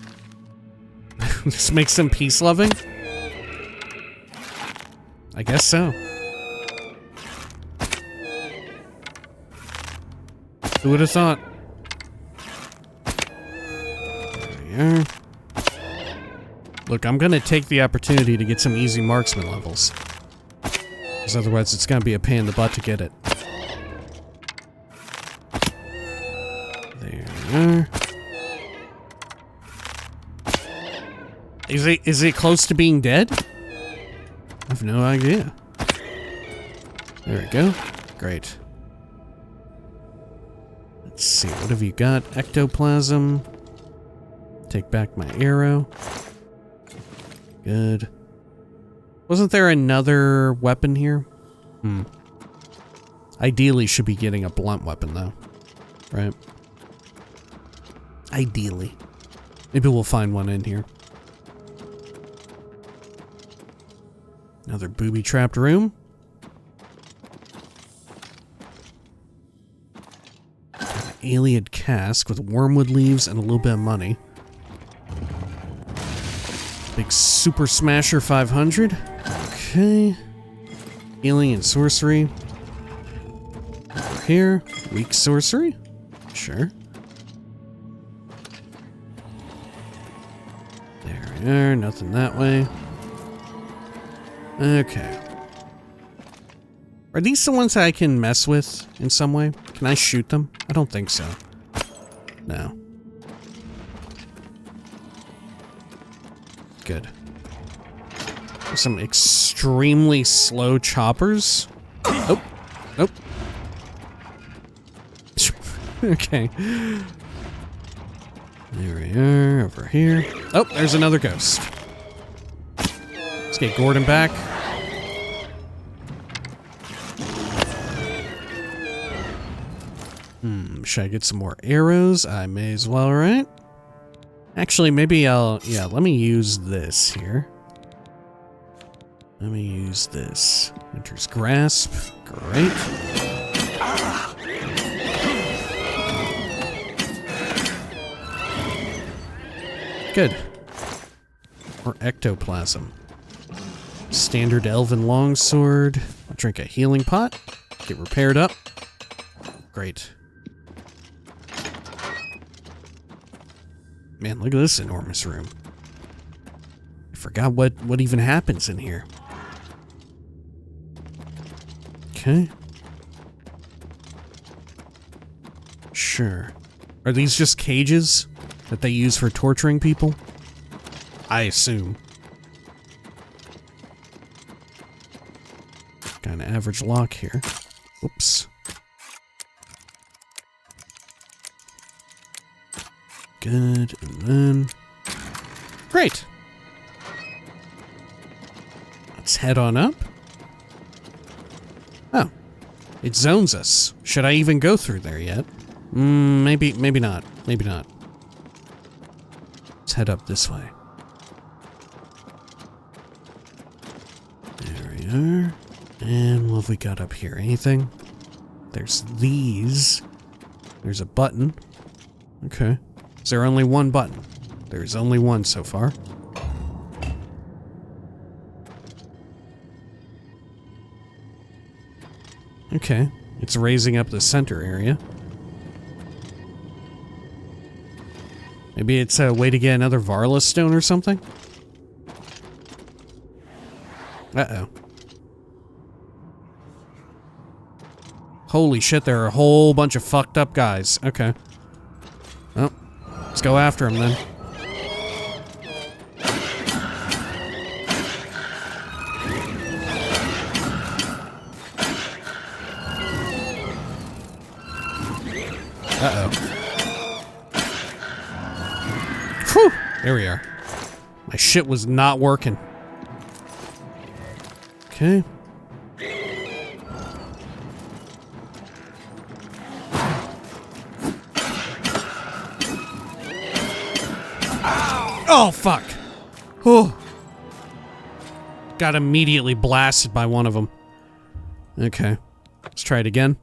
This makes them peace-loving? I guess so. Who would have thought? There we are. Look, I'm gonna take the opportunity to get some easy marksman levels. Because otherwise it's gonna be a pain in the butt to get it. There we are. Is it close to being dead? I have no idea. There we go. Great. Let's see, what have you got? Ectoplasm. Take back my arrow. Good. Wasn't there another weapon here? Ideally should be getting a blunt weapon though. Right? Ideally. Maybe we'll find one in here. Another booby-trapped room. An Ayleid cask with wormwood leaves and a little bit of money. Big Super Smasher 500. Okay. Healing and sorcery. Over here. Weak sorcery. Sure. There we are. Nothing that way. Okay. Are these the ones that I can mess with in some way? Can I shoot them? I don't think so. No. Good. Some extremely slow choppers. Oh. Nope. Okay. There we are, over here. Oh, there's another ghost. Let's get Gordon back. Should I get some more arrows? I may as well, right? Actually, maybe I'll... Yeah, let me use this here. Let me use this. Winter's Grasp. Great. Good. Or ectoplasm. Standard elven longsword. I'll drink a healing pot. Get repaired up. Great. Man, look at this enormous room. I forgot what even happens in here. Okay. Sure. Are these just cages that they use for torturing people? I assume. Got an average lock here. Oops. Good, and then... Great! Let's head on up. Oh. It zones us. Should I even go through there yet? Maybe not. Maybe not. Let's head up this way. There we are. And what have we got up here? Anything? There's these. There's a button. Okay. Is there only one button? There's only one so far. Okay. It's raising up the center area. Maybe it's a way to get another Varla stone or something? Uh-oh. Holy shit, there are a whole bunch of fucked up guys. Okay. Well, let's go after him then. Uh-oh. Whew! There we are. My shit was not working. Okay. Oh, fuck. Oh. Got immediately blasted by one of them. Okay. Let's try it again.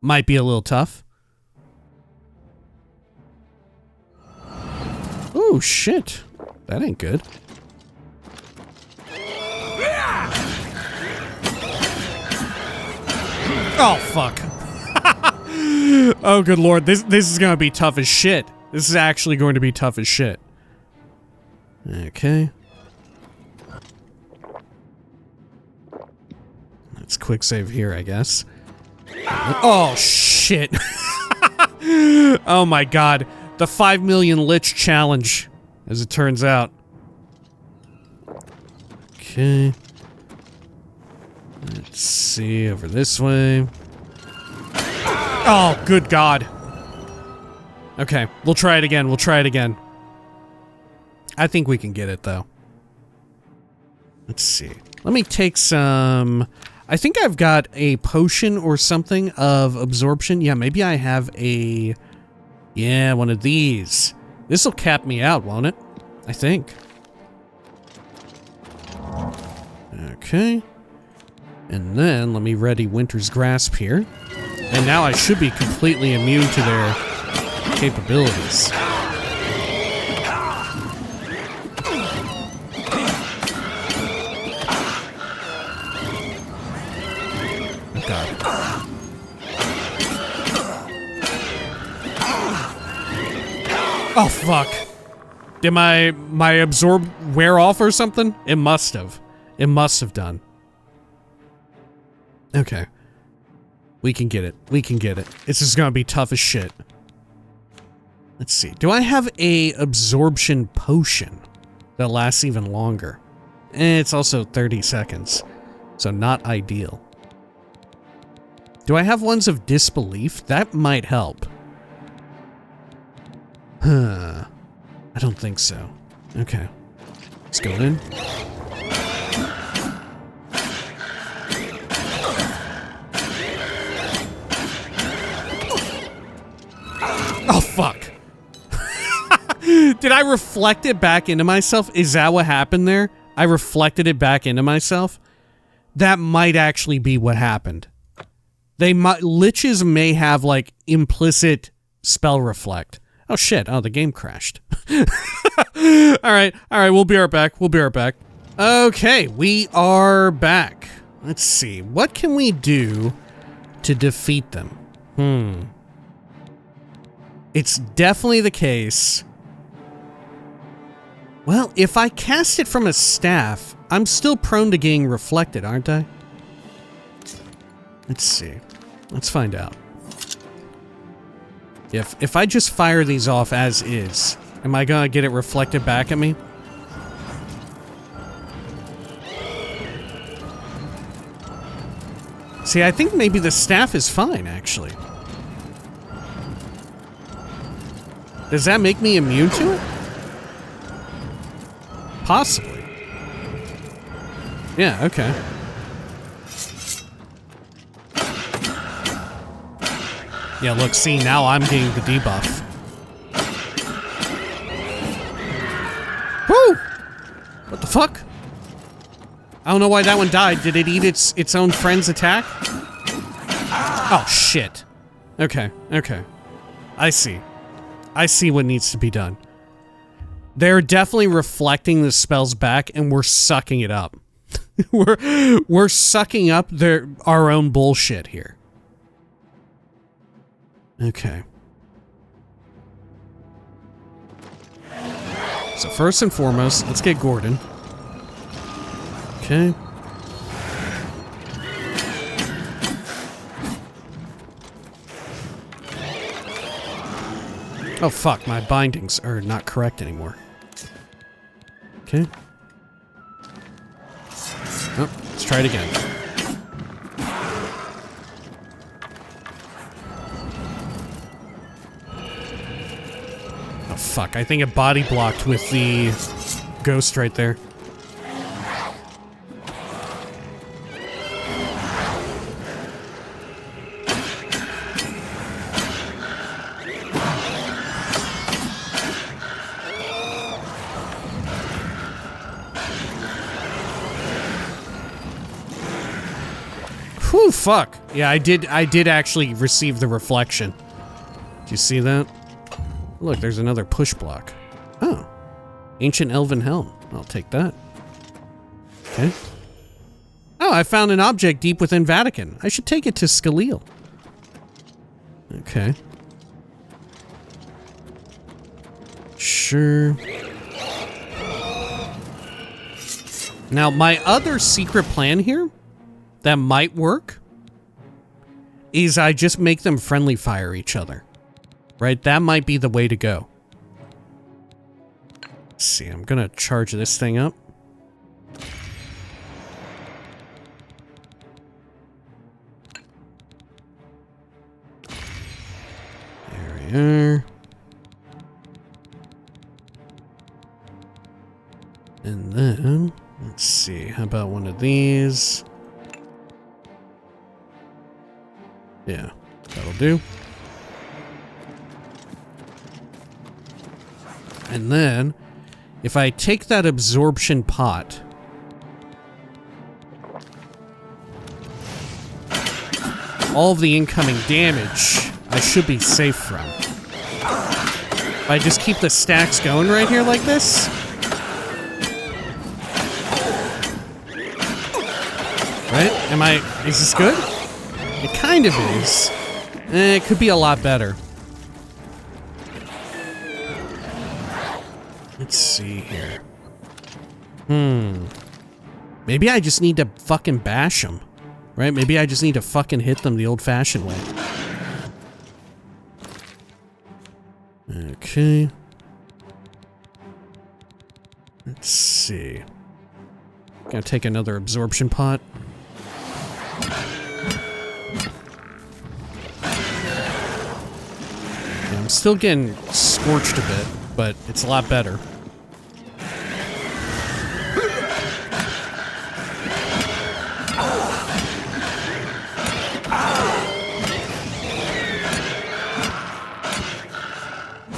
Might be a little tough. Oh, shit. That ain't good. Oh, fuck. Oh, good lord. This is gonna be tough as shit. This is actually going to be tough as shit. Okay. Let's quick save here, I guess. Oh, shit. Oh my god. The 5 million lich challenge, as it turns out. Okay. Let's see, over this way. Oh, good god. Okay, we'll try it again, we'll try it again. I think we can get it, though. Let's see. Let me take some... I think I've got a potion or something of absorption. Yeah, maybe I have a... Yeah, one of these. This'll cap me out, won't it? I think. Okay. And then, let me ready Winter's Grasp here. And now I should be completely immune to their capabilities. Oh, God. Oh, fuck. Did my absorb wear off or something? It must have. It must have done. Okay. We can get it. We can get it. This is gonna be tough as shit. Let's see. Do I have a absorption potion that lasts even longer? It's also 30 seconds. So not ideal. Do I have ones of disbelief? That might help. Huh. I don't think so. Okay. Let's go in. Oh, fuck. Did I reflect it back into myself? Is that what happened there? I reflected it back into myself? That might actually be what happened. Liches may have, like, implicit spell reflect. Oh, shit. Oh, the game crashed. Alright, we'll be right back. Okay, we are back. Let's see. What can we do to defeat them? It's definitely the case. Well, if I cast it from a staff, I'm still prone to getting reflected, aren't I? Let's see. Let's find out. If I just fire these off as is, am I gonna get it reflected back at me? See, I think maybe the staff is fine, actually. Does that make me immune to it? Possibly. Yeah, okay. Yeah, look, see, now I'm getting the debuff. Woo! What the fuck? I don't know why that one died. Did it eat its own friend's attack? Oh, shit. Okay, okay. I see. I see what needs to be done. They're definitely reflecting the spells back, and we're sucking it up. we're sucking up our own bullshit here. Okay. So first and foremost, let's get Gordon. Okay. Oh fuck, my bindings are not correct anymore. Okay. Oh, let's try it again. Oh fuck, I think it body blocked with the ghost right there. Whew, fuck. Yeah, I did actually receive the reflection. Did you see that? Look, there's another push block. Oh. Ancient Elven Helm. I'll take that. Okay. Oh, I found an object deep within Vatican. I should take it to Skyrim. Okay. Sure. Now, my other secret plan here that might work is I just make them friendly fire each other. Right? That might be the way to go. Let's see, I'm gonna charge this thing up. There we are. And then, let's see, how about one of these? Yeah, that'll do. And then, if I take that absorption pot, all of the incoming damage I should be safe from. If I just keep the stacks going right here like this. Right? Is this good? It kind of is. It could be a lot better. Let's see here. Maybe I just need to fucking bash them. Right? Maybe I just need to fucking hit them the old-fashioned way. Okay. Let's see. Gonna take another absorption pot. still getting scorched a bit, but it's a lot better.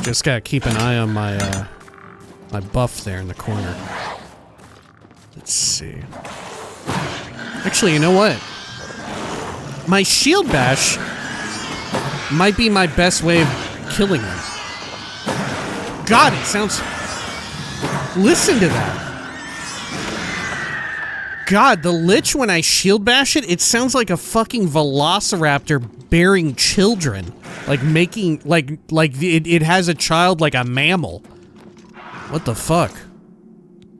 Just gotta keep an eye on my my buff there in the corner. Let's see. Actually, you know what? My shield bash might be my best way of killing them. God, it sounds... Listen to that. God, the Lich, when I shield bash it, it sounds like a fucking velociraptor bearing children. Like making... Like it has a child like a mammal. What the fuck?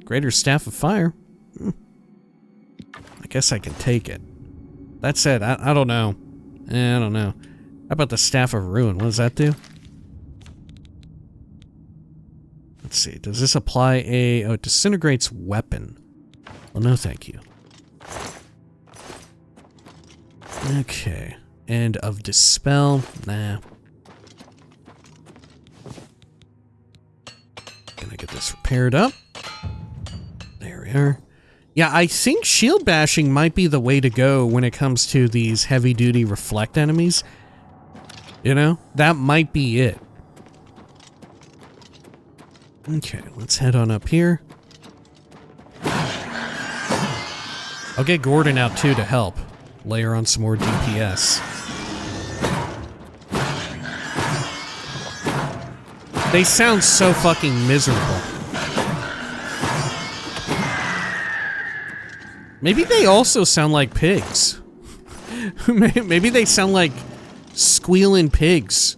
Greater Staff of Fire? I guess I can take it. That said, I don't know. I don't know. How about the Staff of Ruin? What does that do? Let's see. Does this apply a... Oh, it disintegrates weapon. Well, no thank you. Okay. End of Dispel. Nah. Gonna get this repaired up. There we are. Yeah, I think shield bashing might be the way to go when it comes to these heavy-duty reflect enemies. You know? That might be it. Okay, let's head on up here. I'll get Gordon out too to help. Layer on some more DPS. They sound so fucking miserable. Maybe they also sound like pigs. Maybe they sound like squealing pigs.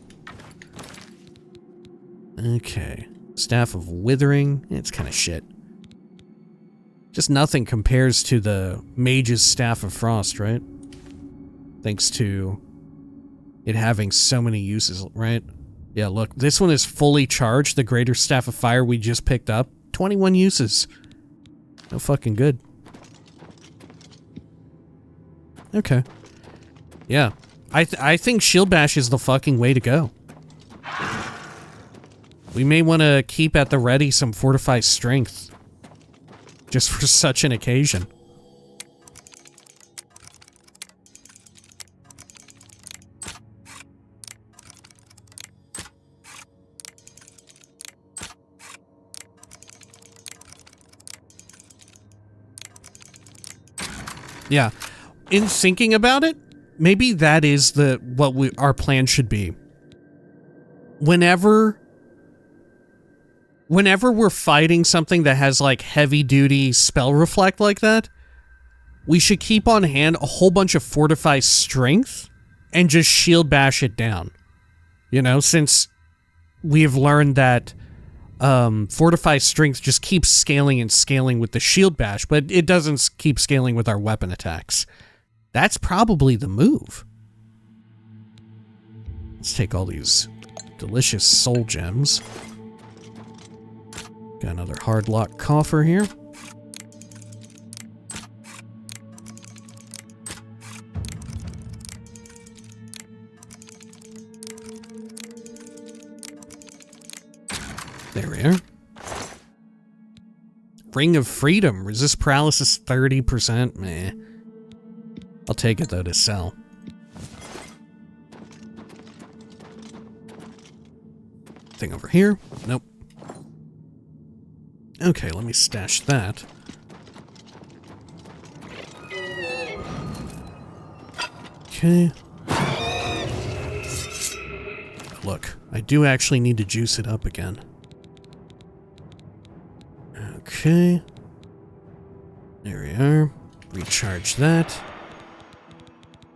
Okay. Staff of Withering. It's kind of shit. Just nothing compares to the Mage's Staff of Frost, right? Thanks to it having so many uses, right? Yeah, look. This one is fully charged. The Greater Staff of Fire we just picked up. 21 uses. No fucking good. Okay. Yeah. I think Shield Bash is the fucking way to go. We may want to keep at the ready some Fortified Strength. Just for such an occasion. Yeah. In thinking about it, maybe that is our plan should be. Whenever we're fighting something that has like heavy duty spell reflect like that, we should keep on hand a whole bunch of Fortify Strength and just shield bash it down. You know, since we have learned that Fortify Strength just keeps scaling and scaling with the shield bash, but it doesn't keep scaling with our weapon attacks. That's probably the move. Let's take all these delicious soul gems. Got another hard lock coffer here. There we are. Ring of Freedom. Resist paralysis 30%. Meh. I'll take it though to sell. Thing over here? Nope. Okay, let me stash that. Okay. Look, I do actually need to juice it up again. Okay. There we are. Recharge that.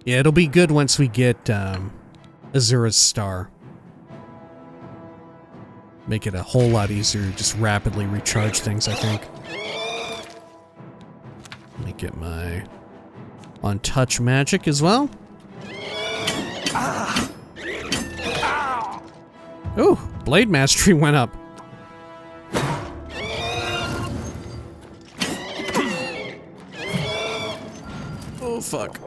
Yeah, it'll be good once we get Azura's Star. Make it a whole lot easier to just rapidly recharge things, I think. Let me get my Untouch magic as well. Ooh, Blade Mastery went up. Oh, fuck.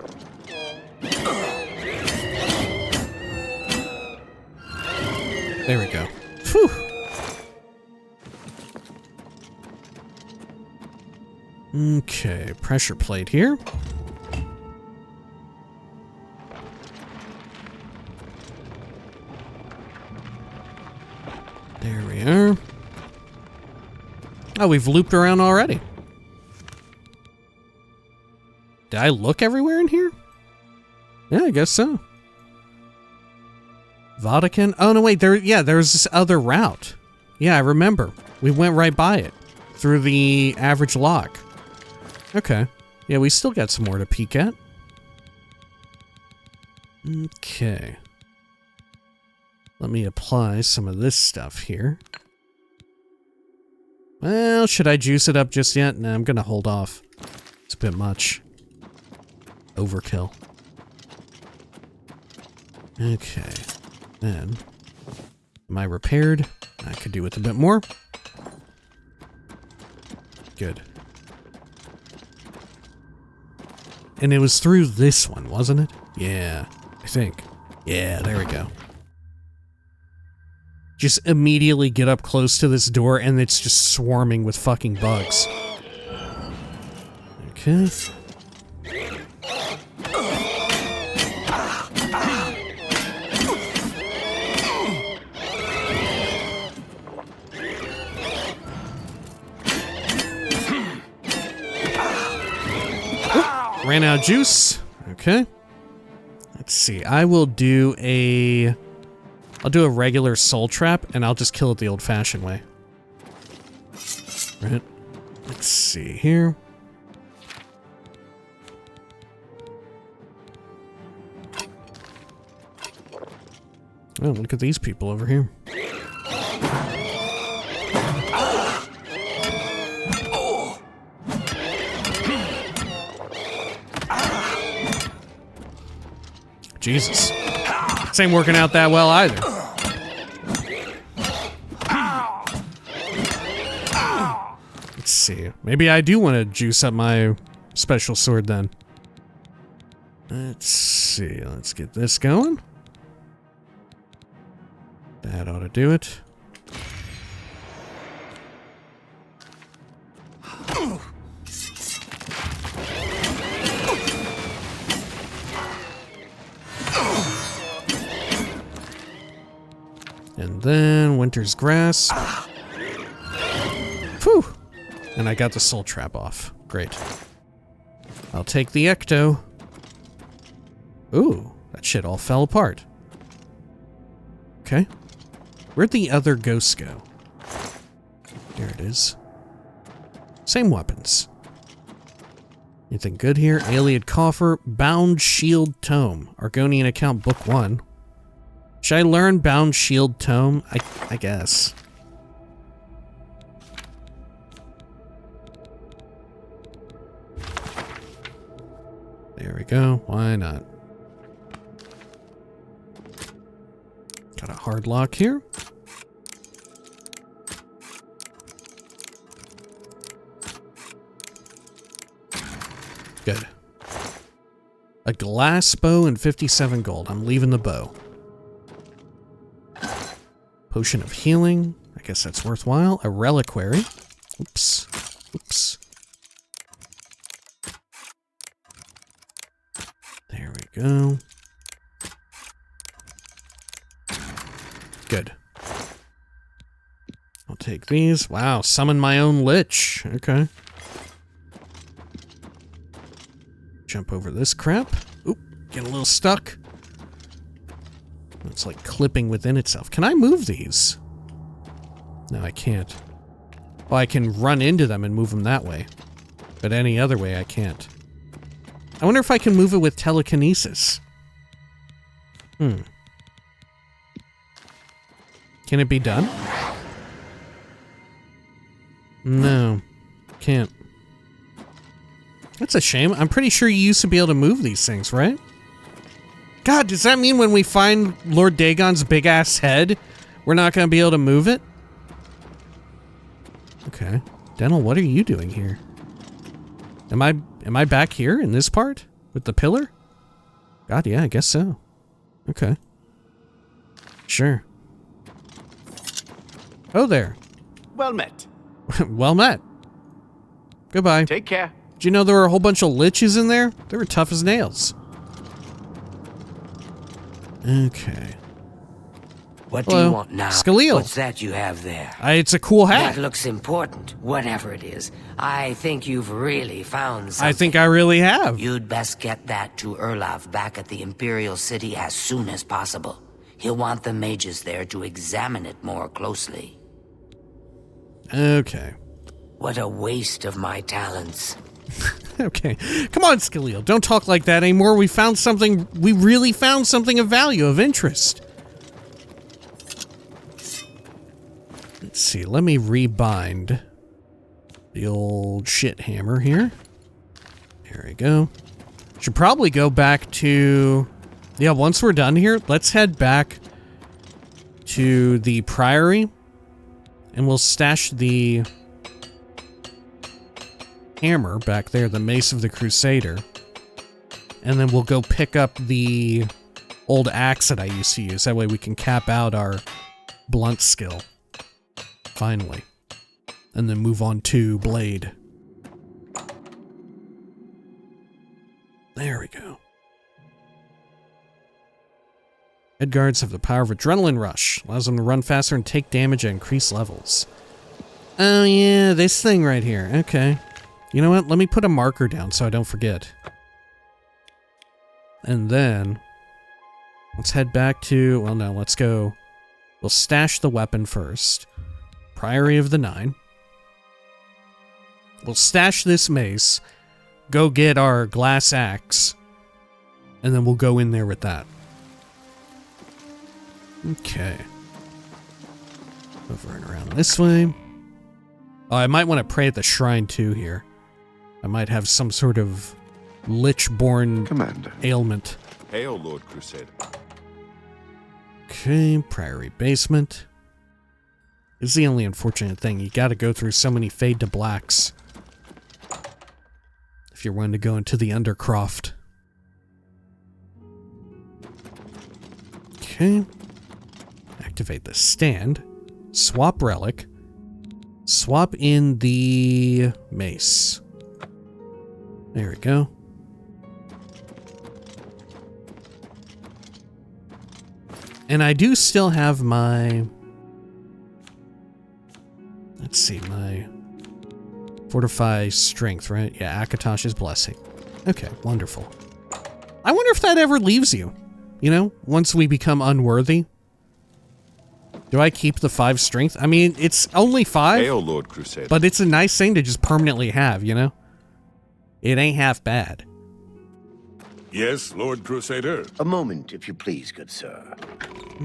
There we go. Whew. Okay, pressure plate here. There we are. Oh, we've looped around already. Did I look everywhere in here? Yeah, I guess so. Vatican? Oh, no, wait. There's this other route. Yeah, I remember. We went right by it. Through the average lock. Okay. Yeah, we still got some more to peek at. Okay. Let me apply some of this stuff here. Well, should I juice it up just yet? Nah, I'm gonna hold off. It's a bit much. Overkill. Okay. Then, am I repaired? I could do with a bit more. Good. And it was through this one, wasn't it? Yeah, I think. Yeah, there we go. Just immediately get up close to this door and it's just swarming with fucking bugs. Okay. Ran out of juice. Okay. Let's see. I'll do a regular soul trap and I'll just kill it the old-fashioned way. Right. Let's see here. Oh, look at these people over here. Jesus. This ain't working out that well either. Let's see. Maybe I do want to juice up my special sword then. Let's see. Let's get this going. That ought to do it. And then Winter's Grass. Whew! And I got the soul trap off. Great. I'll take the Ecto. Ooh, that shit all fell apart. Okay. Where'd the other ghosts go? There it is. Same weapons. Anything good here? Ayleid Coffer, Bound Shield Tome. Argonian Account Book 1. Should I learn Bound Shield Tome? I guess. There we go. Why not? Got a hard lock here. Good. A glass bow and 57 gold. I'm leaving the bow. Potion of healing. I guess that's worthwhile. A reliquary. Oops. Oops. There we go. Good. I'll take these. Wow, summon my own lich. Okay. Jump over this crap. Oop, get a little stuck. It's like clipping within itself. Can I move these? No, I can't. Well, I can run into them and move them that way. But any other way, I can't. I wonder if I can move it with telekinesis. Can it be done? No, can't. That's a shame. I'm pretty sure you used to be able to move these things, right? God, does that mean when we find Lord Dagon's big-ass head, we're not going to be able to move it? Okay. Dental, what are you doing here? Am I back here in this part? With the pillar? God, yeah, I guess so. Okay. Sure. Oh, there. Well met. Well met. Goodbye. Take care. Did you know there were a whole bunch of liches in there? They were tough as nails. Okay. What do Hello. you want now? Skyriil. What's that you have there? It's a cool hat. That looks important, whatever it is. I think you've really found something. I think I really have. You'd best get that to Erlaf back at the Imperial City as soon as possible. He'll want the mages there to examine it more closely. Okay. What a waste of my talents. Okay. Come on, Skyriil. Don't talk like that anymore. We really found something of value, of interest. Let's see. Let me rebind the old shit hammer here. There we go. Should probably go back to... Yeah, once we're done here, let's head back to the Priory. And we'll stash the hammer back there, the Mace of the Crusader. And then we'll go pick up the old axe that I used to use. That way we can cap out our blunt skill. Finally. And then move on to blade. There we go. Head guards have the power of Adrenaline Rush. Allows them to run faster and take damage at increased levels. Oh yeah, this thing right here. Okay. You know what? Let me put a marker down so I don't forget. And then... let's head back to... well, no, let's go... we'll stash the weapon first. Priory of the Nine. We'll stash this mace. Go get our glass axe. And then we'll go in there with that. Okay. Over and around this way. Oh, I might want to pray at the shrine too here. I might have some sort of lich-born ailment. Hail, Lord Crusader. Okay, Priory basement. This is the only unfortunate thing. You gotta go through so many fade to blacks. If you're wanting to go into the Undercroft. Okay. Activate the stand. Swap relic. Swap in the mace. There we go. And I do still have my... let's see, my... Fortify Strength, right? Yeah, Akatosh's Blessing. Okay, wonderful. I wonder if that ever leaves you. You know, once we become unworthy. Do I keep the 5 Strength? I mean, it's only 5. Hail, Lord Crusader. But it's a nice thing to just permanently have, you know? It ain't half bad. Yes, Lord Crusader. A moment, if you please, good sir.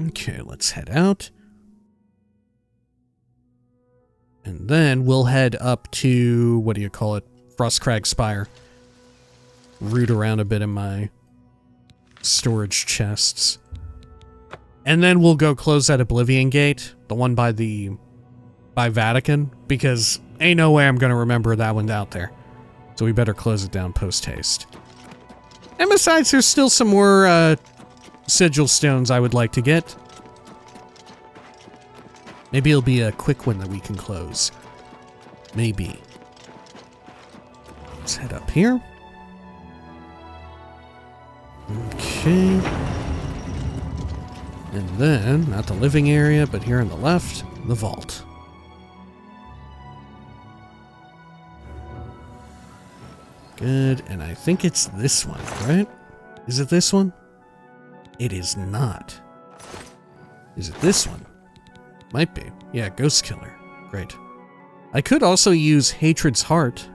Okay, let's head out. And then we'll head up to, what do you call it? Frostcrag Spire. Root around a bit in my storage chests. And then we'll go close that Oblivion Gate, the one by Vatican, because ain't no way I'm going to remember that one's out there. So we better close it down post-haste. And besides, there's still some more sigil stones I would like to get. Maybe it'll be a quick one that we can close. Maybe. Let's head up here. Okay. And then, not the living area, but here on the left, the vault. Good, and I think it's this one, right? Is it this one? It is not. Is it this one? Might be. Yeah, Ghost Killer. Great. I could also use Hatred's Heart.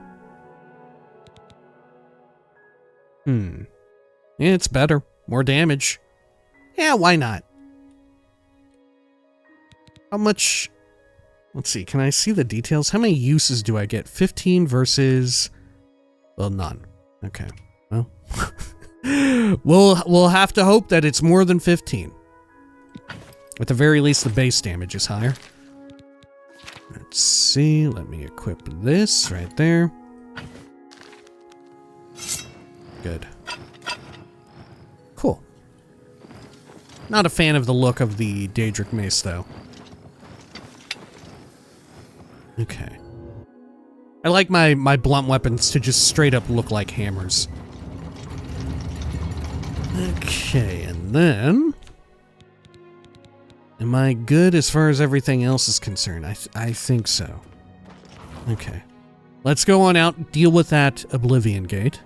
Yeah, it's better. More damage. Yeah, why not? How much... let's see, can I see the details? How many uses do I get? 15 versus... well, none. Okay. Well... we'll have to hope that it's more than 15. At the very least, the base damage is higher. Let's see. Let me equip this right there. Good. Cool. Not a fan of the look of the Daedric Mace, though. Okay. I like my blunt weapons to just straight up look like hammers. Okay, and then... Am I good as far as everything else is concerned? I think so. Okay. Let's go on out, deal with that Oblivion Gate.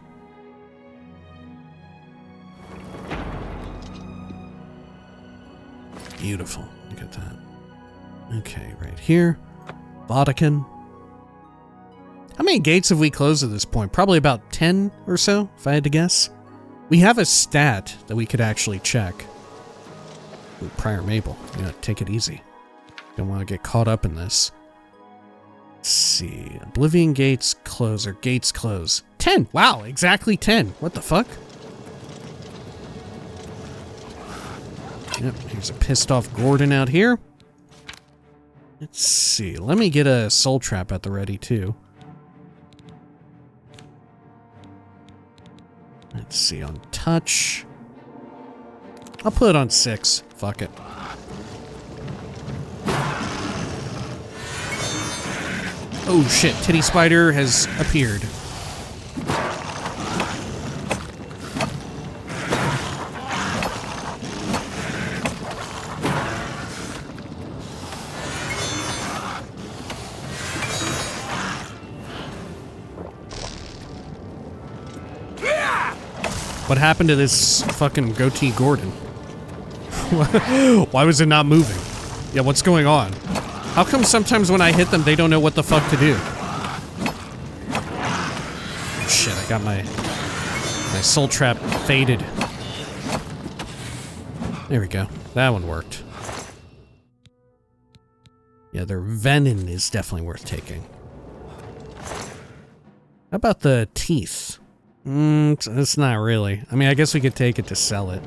Beautiful. Look at that. Okay, right here. Vatican. How many gates have we closed at this point? Probably about 10 or so, if I had to guess. We have a stat that we could actually check. Ooh, Prior Mabel. Yeah, take it easy. Don't want to get caught up in this. Let's see. Oblivion gates close, or gates close. 10! Wow, exactly 10. What the fuck? Yep, here's a pissed off Gordon out here. Let's see. Let me get a soul trap at the ready, too. Let's see, on touch. I'll put it on 6. Fuck it. Oh shit, Titty Spider has appeared. What happened to this fucking goatee Gordon? Why was it not moving? Yeah, what's going on? How come sometimes when I hit them, they don't know what the fuck to do? Shit, I got my soul trap faded. There we go. That one worked. Yeah, their venom is definitely worth taking. How about the teeth? It's not really. I mean, I guess we could take it to sell it.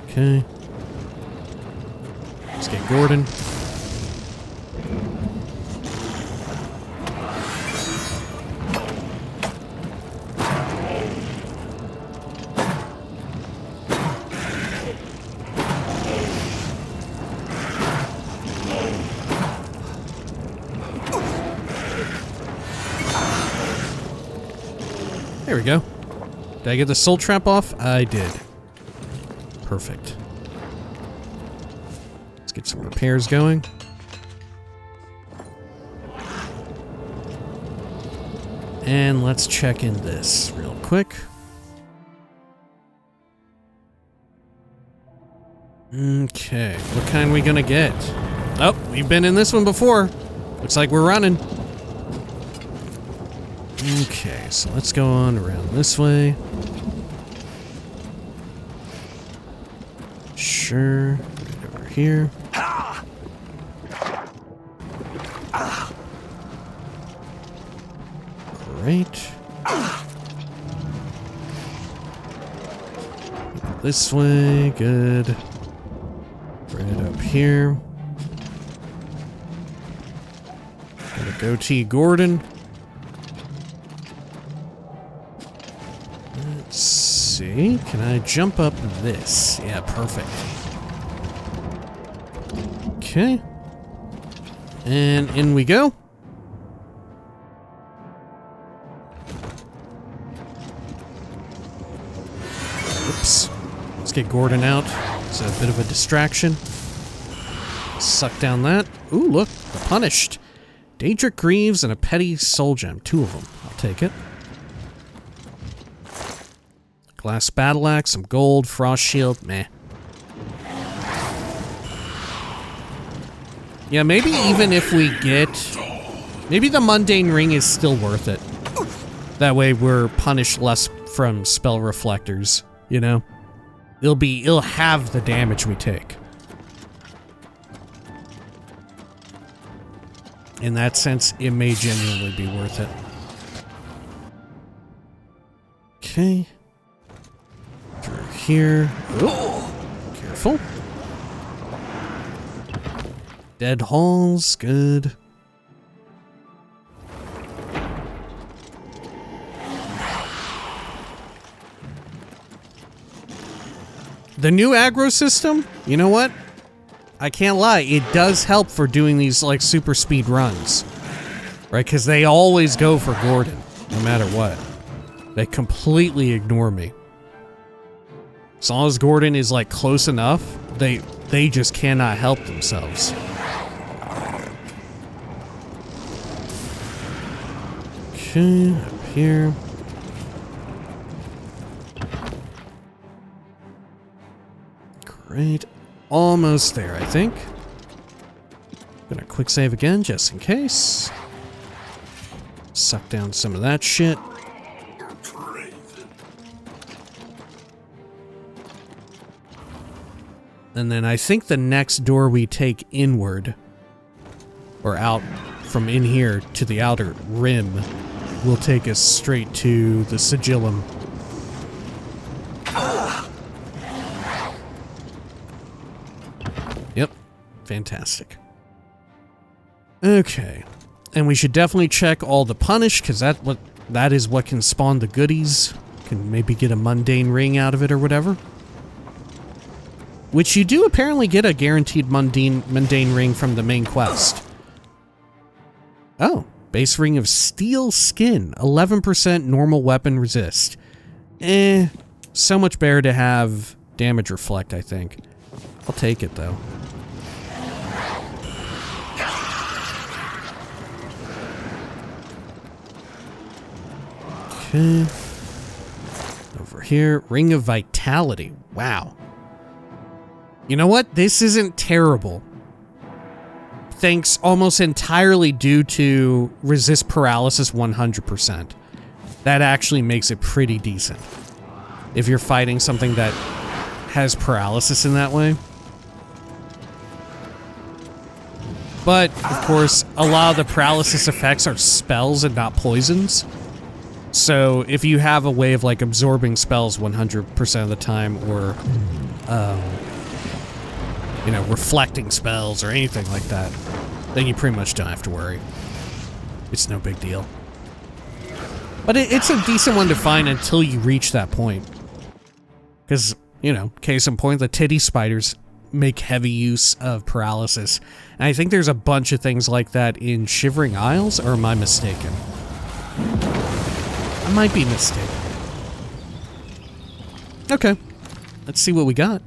Okay. Let's get Gordon. There we go. Did I get the soul trap off? I did. Perfect. Let's get some repairs going. And let's check in this real quick. Okay, what kind are we gonna get? Oh, we've been in this one before. Looks like we're running. Okay, so let's go on around this way. Sure, right over here. Great. This way, good. Right up here. Got a goatee Gordon. Let's see. Can I jump up this? Yeah, perfect. Okay. And in we go. Oops. Let's get Gordon out. It's a bit of a distraction. Suck down that. Ooh, look. The Punished. Daedric Greaves and a Petty Soul Gem. 2 of them. I'll take it. Glass Battle Axe, some gold, Frost Shield, meh. Yeah, maybe even if we get... Maybe the Mundane Ring is still worth it. That way we're punished less from spell reflectors, you know? It'll have the damage we take. In that sense, it may genuinely be worth it. Okay. Through here. Oh, careful. Dead halls, good. The new aggro system, you know what? I can't lie, it does help for doing these, like, super speed runs. Right? Because they always go for Gordon, no matter what. They completely ignore me. As long as Gordon is, like, close enough, they just cannot help themselves. Okay, up here. Great. Almost there, I think. Gonna quick save again, just in case. Suck down some of that shit. And then I think the next door we take inward, or out from in here to the outer rim, will take us straight to the Sigillum. Yep. Fantastic. Okay. And we should definitely check all the punish, because that is what can spawn the goodies. Can maybe get a mundane ring out of it or whatever. Which you do apparently get a guaranteed mundane ring from the main quest. Oh. Base ring of steel skin. 11% normal weapon resist. So much better to have damage reflect, I think. I'll take it, though. Okay. Over here. Ring of Vitality. Wow. You know what? This isn't terrible. Thanks almost entirely due to resist paralysis 100%. That actually makes it pretty decent. If you're fighting something that has paralysis in that way. But, of course, a lot of the paralysis effects are spells and not poisons. So, if you have a way of, like, absorbing spells 100% of the time, or, you know, reflecting spells or anything like that, then you pretty much don't have to worry. It's no big deal. But it's a decent one to find until you reach that point. Because, you know, case in point, the titty spiders make heavy use of paralysis. And I think there's a bunch of things like that in Shivering Isles, or am I mistaken? I might be mistaken. Okay. Let's see what we got.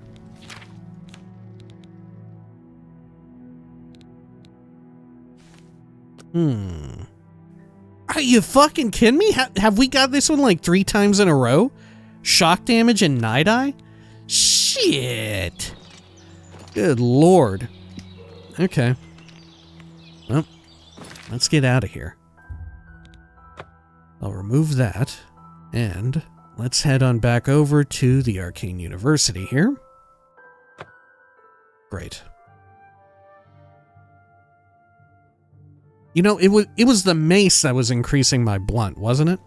Are you fucking kidding me? Have we got this one like 3 times in a row? Shock damage and Night Eye? Shit. Good lord. Okay. Well, let's get out of here. I'll remove that. And let's head on back over to the Arcane University here. Great. You know, it was the mace that was increasing my blunt, wasn't it?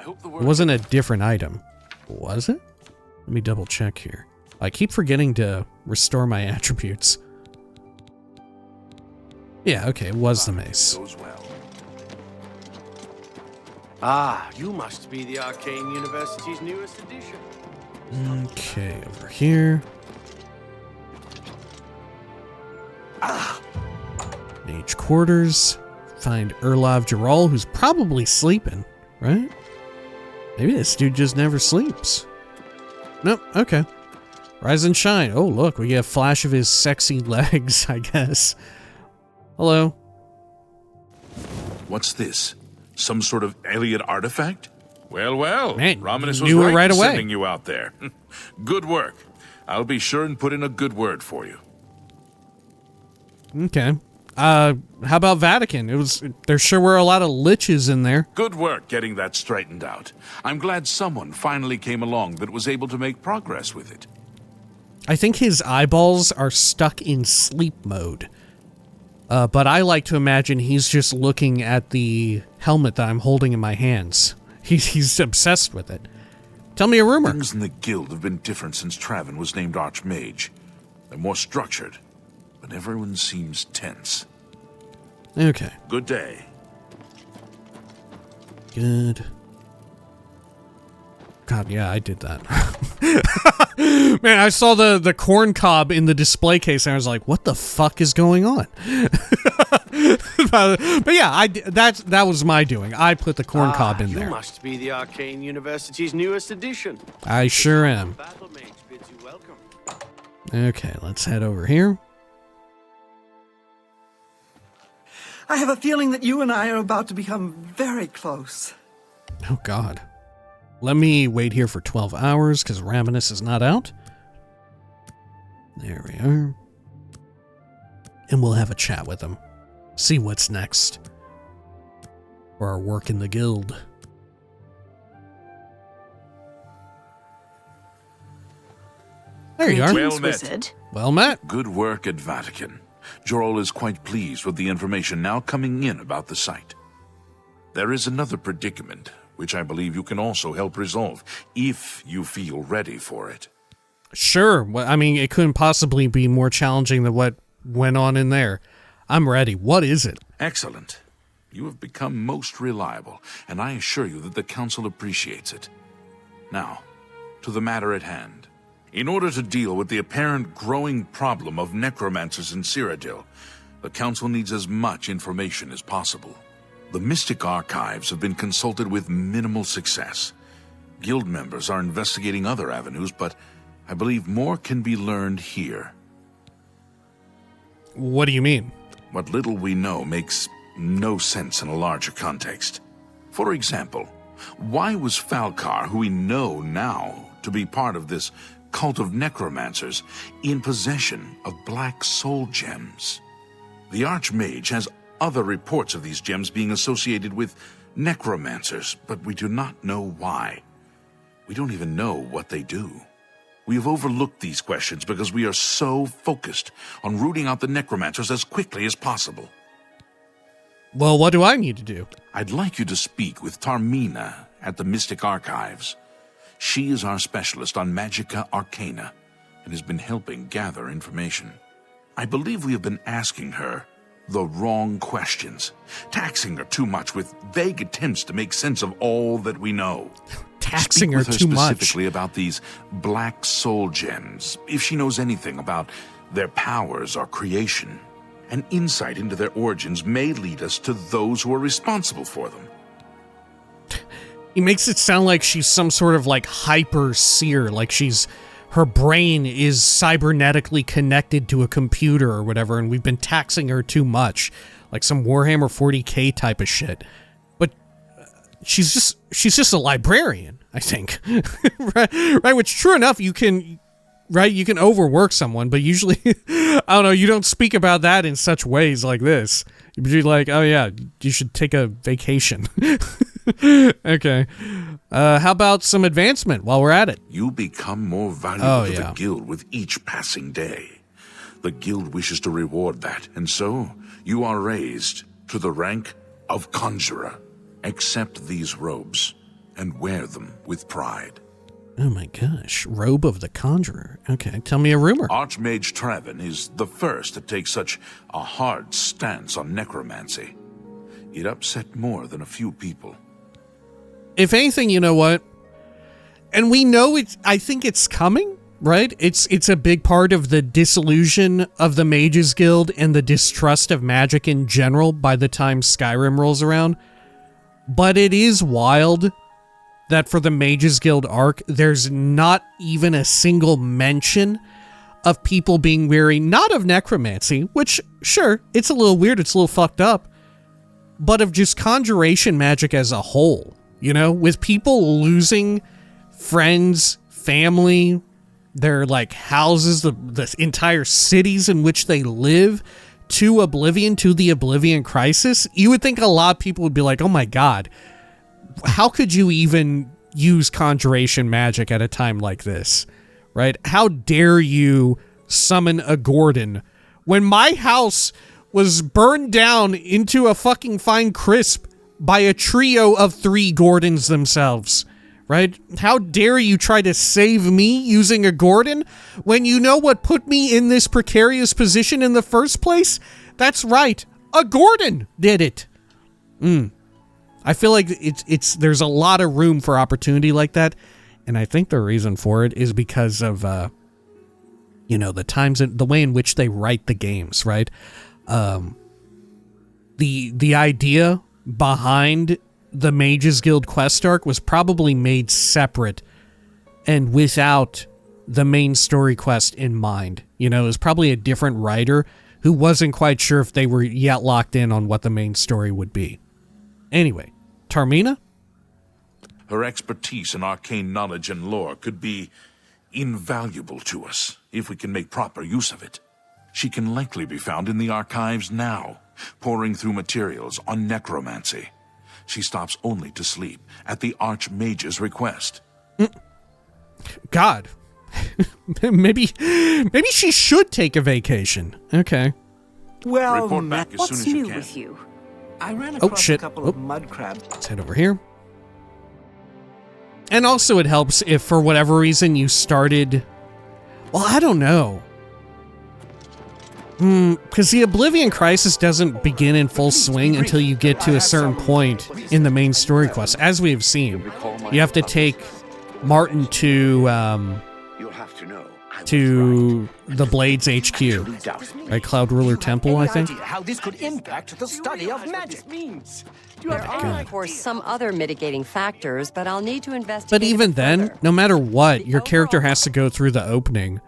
It wasn't a different item. Was it? Let me double check here. I keep forgetting to restore my attributes. Yeah, okay, it was the mace. Ah, you must be the Arcane University's newest addition. Okay, over here. Mage quarters. Find Erlov Geralt, who's probably sleeping, right? Maybe this dude just never sleeps. Nope, okay. Rise and shine. Oh, look, we get a flash of his sexy legs, I guess. Hello. What's this? Some sort of Ayleid artifact? Well, well. Man, Raminus was knew it right in away. sending you out there. Good work. I'll be sure and put in a good word for you. Okay. How about Vatican? There sure were a lot of liches in there. Good work getting that straightened out. I'm glad someone finally came along that was able to make progress with it. I think his eyeballs are stuck in sleep mode. But I like to imagine he's just looking at the helmet that I'm holding in my hands. He's obsessed with it. Tell me a rumor. Things in the guild have been different since Traven was named Archmage. They're more structured, but everyone seems tense. Okay. Good day. Good. God, yeah, I did that. Man, I saw the corn cob in the display case and I was like, what the fuck is going on? But yeah, that was my doing. I put the corn cob in there. You must be the Arcane University's newest edition. I sure am. Battle Mage bids you welcome. Okay, let's head over here. I have a feeling that you and I are about to become very close. Oh, God. Let me wait here for 12 hours because Raminus is not out. There we are. And we'll have a chat with him. See what's next for our work in the guild. There you are. Well met. Wizard. Well met. Good work at Vatican. Jorl is quite pleased with the information now coming in about the site. There is another predicament, which I believe you can also help resolve, if you feel ready for it. Sure. Well, I mean, it couldn't possibly be more challenging than what went on in there. I'm ready. What is it? Excellent. You have become most reliable, and I assure you that the Council appreciates it. Now, to the matter at hand. In order to deal with the apparent growing problem of necromancers in Cyrodiil, the Council needs as much information as possible. The Mystic Archives have been consulted with minimal success. Guild members are investigating other avenues, but I believe more can be learned here. What do you mean? What little we know makes no sense in a larger context. For example, why was Falcar, who we know now to be part of this cult of necromancers, in possession of black soul gems? The Archmage has other reports of these gems being associated with necromancers, but we do not know why. We don't even know what they do. We have overlooked these questions because we are so focused on rooting out the necromancers as quickly as possible. Well, what do I need to do? I'd like you to speak with Tarmina at the Mystic Archives. She is our specialist on Magica Arcana and has been helping gather information. I believe we have been asking her the wrong questions, taxing her too much with vague attempts to make sense of all that we know. Taxing Speak her with her too much. specifically about these black soul gems, if she knows anything about their powers or creation. An insight into their origins may lead us to those who are responsible for them. He makes it sound like she's some sort of like hyper seer, like her brain is cybernetically connected to a computer or whatever, and we've been taxing her too much, like some Warhammer 40k type of shit. But she's just a librarian, I think. right? Which, true enough, you can overwork someone, but usually, I don't know, you don't speak about that in such ways like this. You'd be like, oh yeah, you should take a vacation. Okay. How about some advancement while we're at it? You become more valuable to the guild with each passing day. The guild wishes to reward that, and so you are raised to the rank of conjurer. Accept these robes and wear them with pride. Oh my gosh, robe of the conjurer. Okay, tell me a rumor. Archmage Traven is the first to take such a hard stance on necromancy. It upset more than a few people. If anything, you know what? And we know I think it's coming, right? It's a big part of the disillusion of the Mages Guild and the distrust of magic in general by the time Skyrim rolls around. But it is wild that for the Mages Guild arc, there's not even a single mention of people being weary, not of necromancy, which, sure, it's a little weird, it's a little fucked up, but of just conjuration magic as a whole. You know, with people losing friends, family, their like houses, the entire cities in which they live to Oblivion, to the Oblivion crisis, you would think a lot of people would be like, oh my god, how could you even use conjuration magic at a time like this, right? How dare you summon a Gordon when my house was burned down into a fucking fine crisp by a trio of 3 Gordons themselves, right? How dare you try to save me using a Gordon when you know what put me in this precarious position in the first place? That's right, a Gordon did it. I feel like there's a lot of room for opportunity like that, And I think the reason for it is because of, the times, the way in which they write the games, right? The idea behind the Mages Guild quest arc was probably made separate and without the main story quest in mind. It was probably a different writer who wasn't quite sure if they were yet locked in on what the main story would be. Anyway, Tarmina? Her expertise in arcane knowledge and lore could be invaluable to us if we can make proper use of it. She can likely be found in the archives now, poring through materials on necromancy. She stops only to sleep at the Archmage's request. God. maybe she should take a vacation. Okay. Well, Report back as soon What's as you new can. with you? I ran across shit. a couple of mud crabs. Let's head over here. And also it helps if for whatever reason you started... Well, I don't know. Because the Oblivion Crisis doesn't begin in full swing until you get to a certain point in the main story quest. As we have seen, you have to take Martin to You'll have to know. the Blades HQ, right? Cloud Ruler Temple, I think. How this could impact the study of magic. There are, of course, some other mitigating factors, but I'll need to investigate. But even then, no matter what, your character has to go through the opening,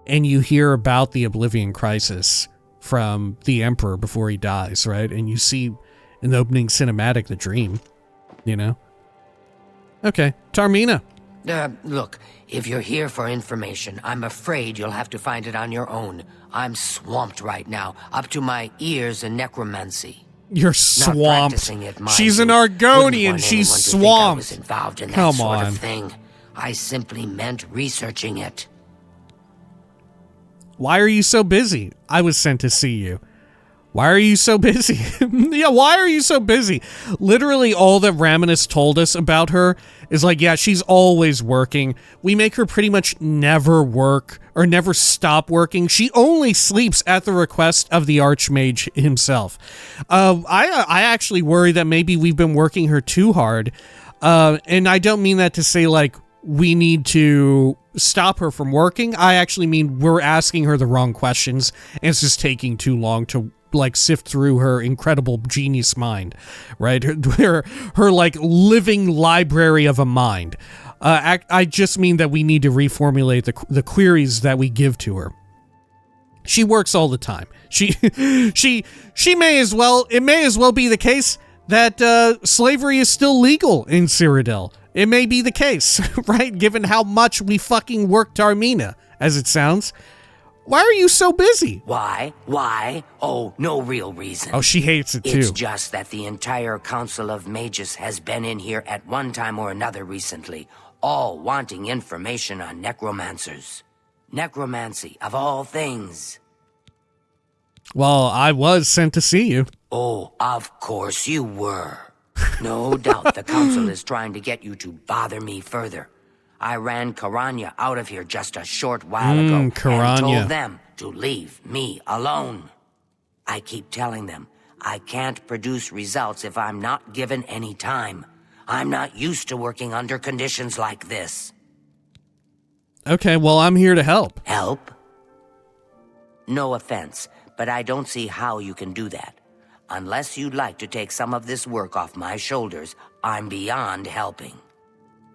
and you hear about the Oblivion Crisis from the Emperor before he dies, right? And you see in the opening cinematic the dream, Okay, Tarmina. Look, if you're here for information, I'm afraid you'll have to find it on your own. I'm swamped right now, up to my ears in necromancy. You're swamped. She's an Argonian. She's swamped. I was involved in that Come sort on. of thing. I simply meant researching it. Why are you so busy? I was sent to see you. Why are you so busy? Yeah, why are you so busy? Literally all that Raminus told us about her is like, yeah, she's always working. We make her pretty much never work or never stop working. She only sleeps at the request of the Archmage himself. I actually worry that maybe we've been working her too hard. And I don't mean that to say like we need to stop her from working. I actually mean we're asking her the wrong questions and it's just taking too long to like sift through her incredible genius mind, right? Her like living library of a mind. I just mean that we need to reformulate the queries that we give to her. She works all the time. She may as well, it may as well be the case that slavery is still legal in Cyrodiil. It may be the case, right? Given how much we fucking work Tarmina, as it sounds. Why are you so busy? Why? Oh, no real reason. Oh, she hates it too. It's just that the entire Council of Mages has been in here at one time or another recently, all wanting information on necromancers. Necromancy, of all things. Well, I was sent to see you. Oh, of course you were. No doubt the Council is trying to get you to bother me further. I ran Karanya out of here just a short while ago Karanya. and told them to leave me alone. I keep telling them I can't produce results if I'm not given any time. I'm not used to working under conditions like this. Okay, well, I'm here to help. Help? No offense, but I don't see how you can do that. Unless you'd like to take some of this work off my shoulders, I'm beyond helping.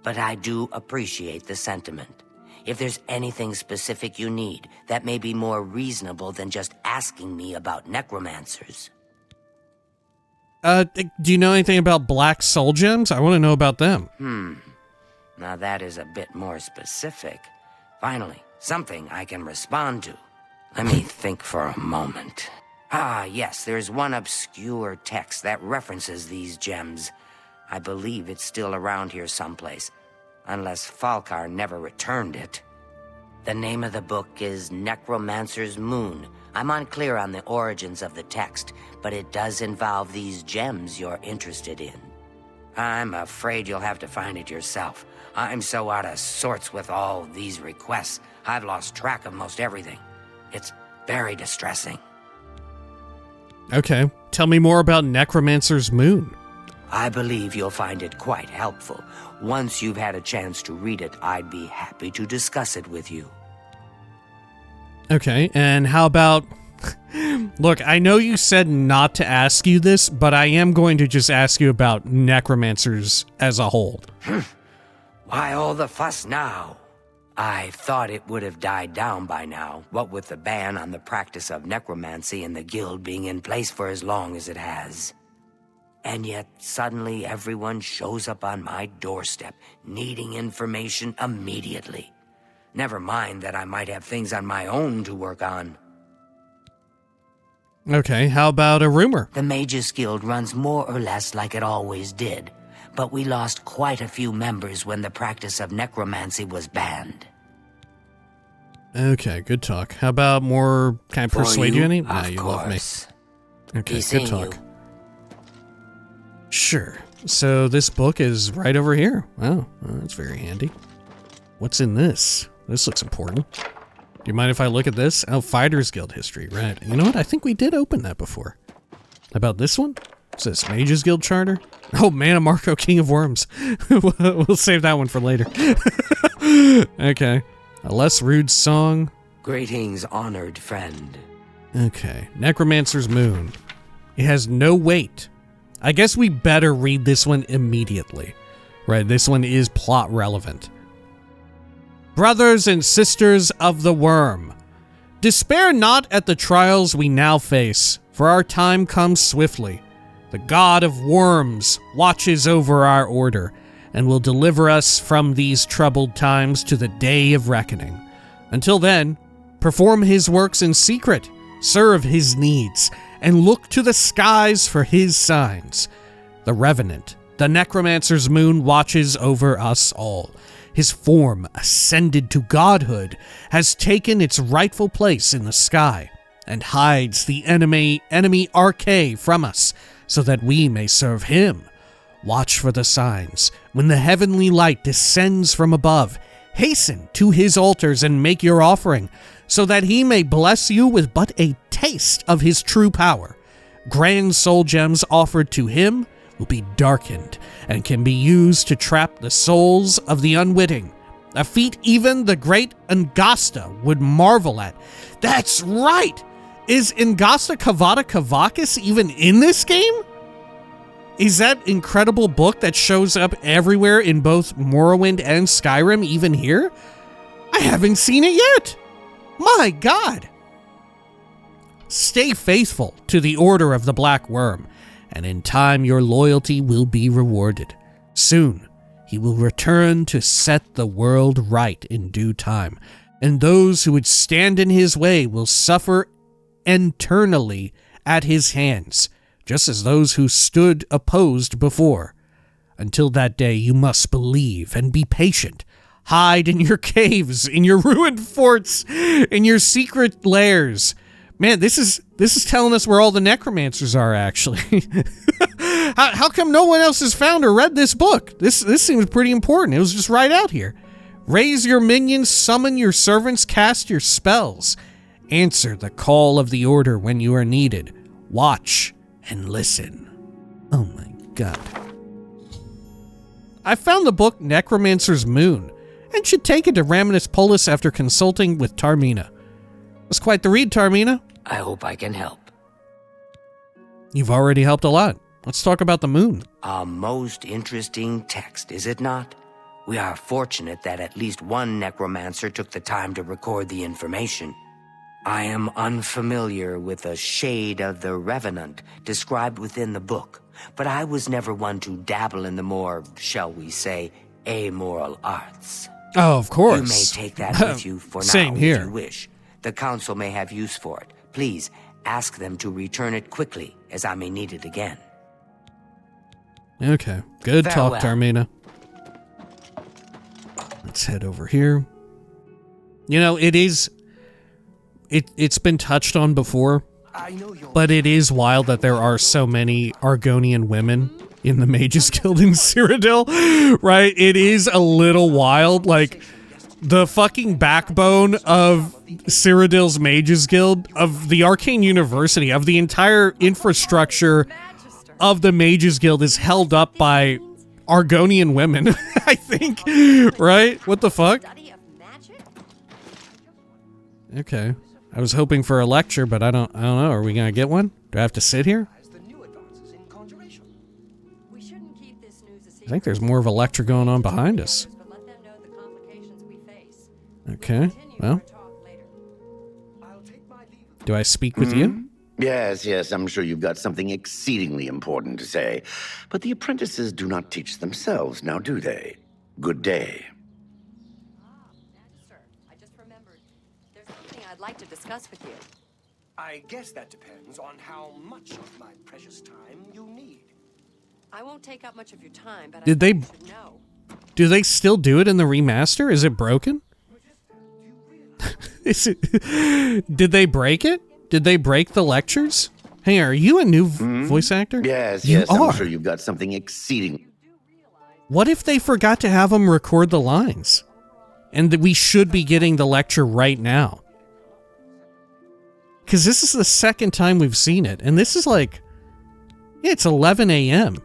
But I do appreciate the sentiment. If there's anything specific you need, that may be more reasonable than just asking me about necromancers. Do you know anything about black soul gems? I want to know about them. Now that is a bit more specific. Finally, something I can respond to. Let me think for a moment. Ah, yes, there's one obscure text that references these gems. I believe it's still around here someplace, unless Falkar never returned it. The name of the book is Necromancer's Moon. I'm unclear on the origins of the text, but it does involve these gems you're interested in. I'm afraid you'll have to find it yourself. I'm so out of sorts with all these requests, I've lost track of most everything. It's very distressing. Okay, tell me more about Necromancer's Moon. I believe you'll find it quite helpful. Once you've had a chance to read it, I'd be happy to discuss it with you. Okay, and how about... Look, I know you said not to ask you this, but I am going to just ask you about necromancers as a whole. Why all the fuss now? I thought it would have died down by now, what with the ban on the practice of necromancy and the guild being in place for as long as it has. And yet, suddenly everyone shows up on my doorstep, needing information immediately. Never mind that I might have things on my own to work on. Okay, how about a rumor? The Mages Guild runs more or less like it always did, but we lost quite a few members when the practice of necromancy was banned. Okay, good talk. How about more... Can I persuade you any? Of Nah, you love me. course. Okay, Be good seeing talk. you. Sure. So this book is right over here. Oh, well, that's very handy. What's in this? This looks important. Do you mind if I look at this? Oh, Fighters Guild history, right. You know what? I think we did open that before. How about this one? What's this? Mages Guild Charter? Oh, Mana Marco, King of Worms. We'll save that one for later. Okay. A less rude song. Greetings, honored friend. Okay. Necromancer's Moon. It has no weight. I guess we better read this one immediately. Right, this one is plot relevant. Brothers and sisters of the worm, despair not at the trials we now face, for our time comes swiftly. The god of worms watches over our order, and will deliver us from these troubled times to the day of reckoning. Until then, perform his works in secret, serve his needs, and look to the skies for his signs. The Revenant, the Necromancer's Moon, watches over us all. His form, ascended to godhood, has taken its rightful place in the sky, and hides the enemy Arche from us, so that we may serve him. Watch for the signs. When the heavenly light descends from above, hasten to his altars and make your offering, so that he may bless you with but a taste of his true power. Grand soul gems offered to him will be darkened and can be used to trap the souls of the unwitting, a feat even the great Angasta would marvel at. That's right! Is Angasta Kavada Kavakis even in this game? Is that incredible book that shows up everywhere in both Morrowind and Skyrim even here? I haven't seen it yet! My God! Stay faithful to the Order of the Black Worm, and in time your loyalty will be rewarded. Soon, he will return to set the world right in due time, and those who would stand in his way will suffer eternally at his hands, just as those who stood opposed before. Until that day, you must believe and be patient. Hide in your caves, in your ruined forts, in your secret lairs. Man, this is telling us where all the necromancers are, actually. How come no one else has found or read this book? This seems pretty important. It was just right out here. Raise your minions, summon your servants, cast your spells. Answer the call of the order when you are needed. Watch and listen. Oh my God. I found the book Necromancer's Moon, and should take it to Raminus Polis after consulting with Tarmina. It was quite the read, Tarmina. I hope I can help. You've already helped a lot. Let's talk about the moon. A most interesting text, is it not? We are fortunate that at least one necromancer took the time to record the information. I am unfamiliar with the shade of the Revenant described within the book, but I was never one to dabble in the more, shall we say, amoral arts. Oh, of course. You may take that with you for now Same here. if you wish. The council may have use for it. Please, ask them to return it quickly, as I may need it again. Okay, good Farewell. talk, Tarmina. Let's head over here. You know, it's been touched on before, but it is wild that there are so many Argonian women in the Mages Guild in Cyrodiil, right? It is a little wild, like, the fucking backbone of Cyrodiil's Mages Guild, of the Arcane University, of the entire infrastructure of the Mages Guild is held up by Argonian women, I think, right? What the fuck? Okay. I was hoping for a lecture, but I don't know. Are we gonna get one? Do I have to sit here? I think there's more of a lecture going on behind us. Okay, well. Do I speak with you? Yes, I'm sure you've got something exceedingly important to say. But the apprentices do not teach themselves, now do they? Good day. Magister, I just remembered. There's something I'd like to discuss with you. I guess that depends on how much of my precious time you need. I won't take up much of your time, but Did I they- should know. Do they still do it in the remaster? Is it broken? Is it? Did they break it? Did they break the lectures? Hey, are you a new voice actor? Yes, You I'm are. sure you've got something exceeding. What if they forgot to have them record the lines? And that we should be getting the lecture right now. Because this is the second time we've seen it. And this is like... Yeah, it's 11 a.m.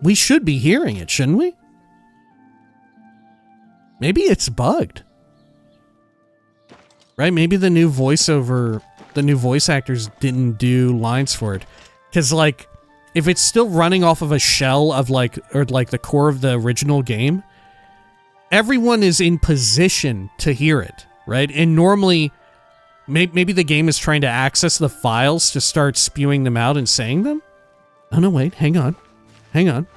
We should be hearing it, shouldn't we? Maybe it's bugged. Right? Maybe the new voiceover... The new voice actors didn't do lines for it. Because, like, if it's still running off of a shell of, like, or like the core of the original game, everyone is in position to hear it, right? And normally, maybe the game is trying to access the files to start spewing them out and saying them? Oh, no, wait, hang on. Hang on.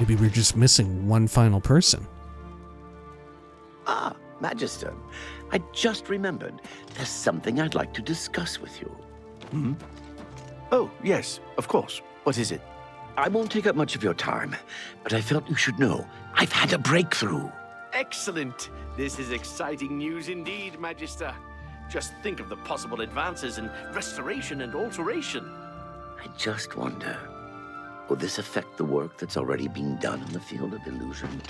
Maybe we're just missing one final person. Ah, Magister, I just remembered. There's something I'd like to discuss with you. Oh, yes, of course. What is it? I won't take up much of your time, but I felt you should know. I've had a breakthrough. Excellent. This is exciting news indeed, Magister. Just think of the possible advances in restoration and alteration. I just wonder, will this affect the work that's already being done in the field of illusion?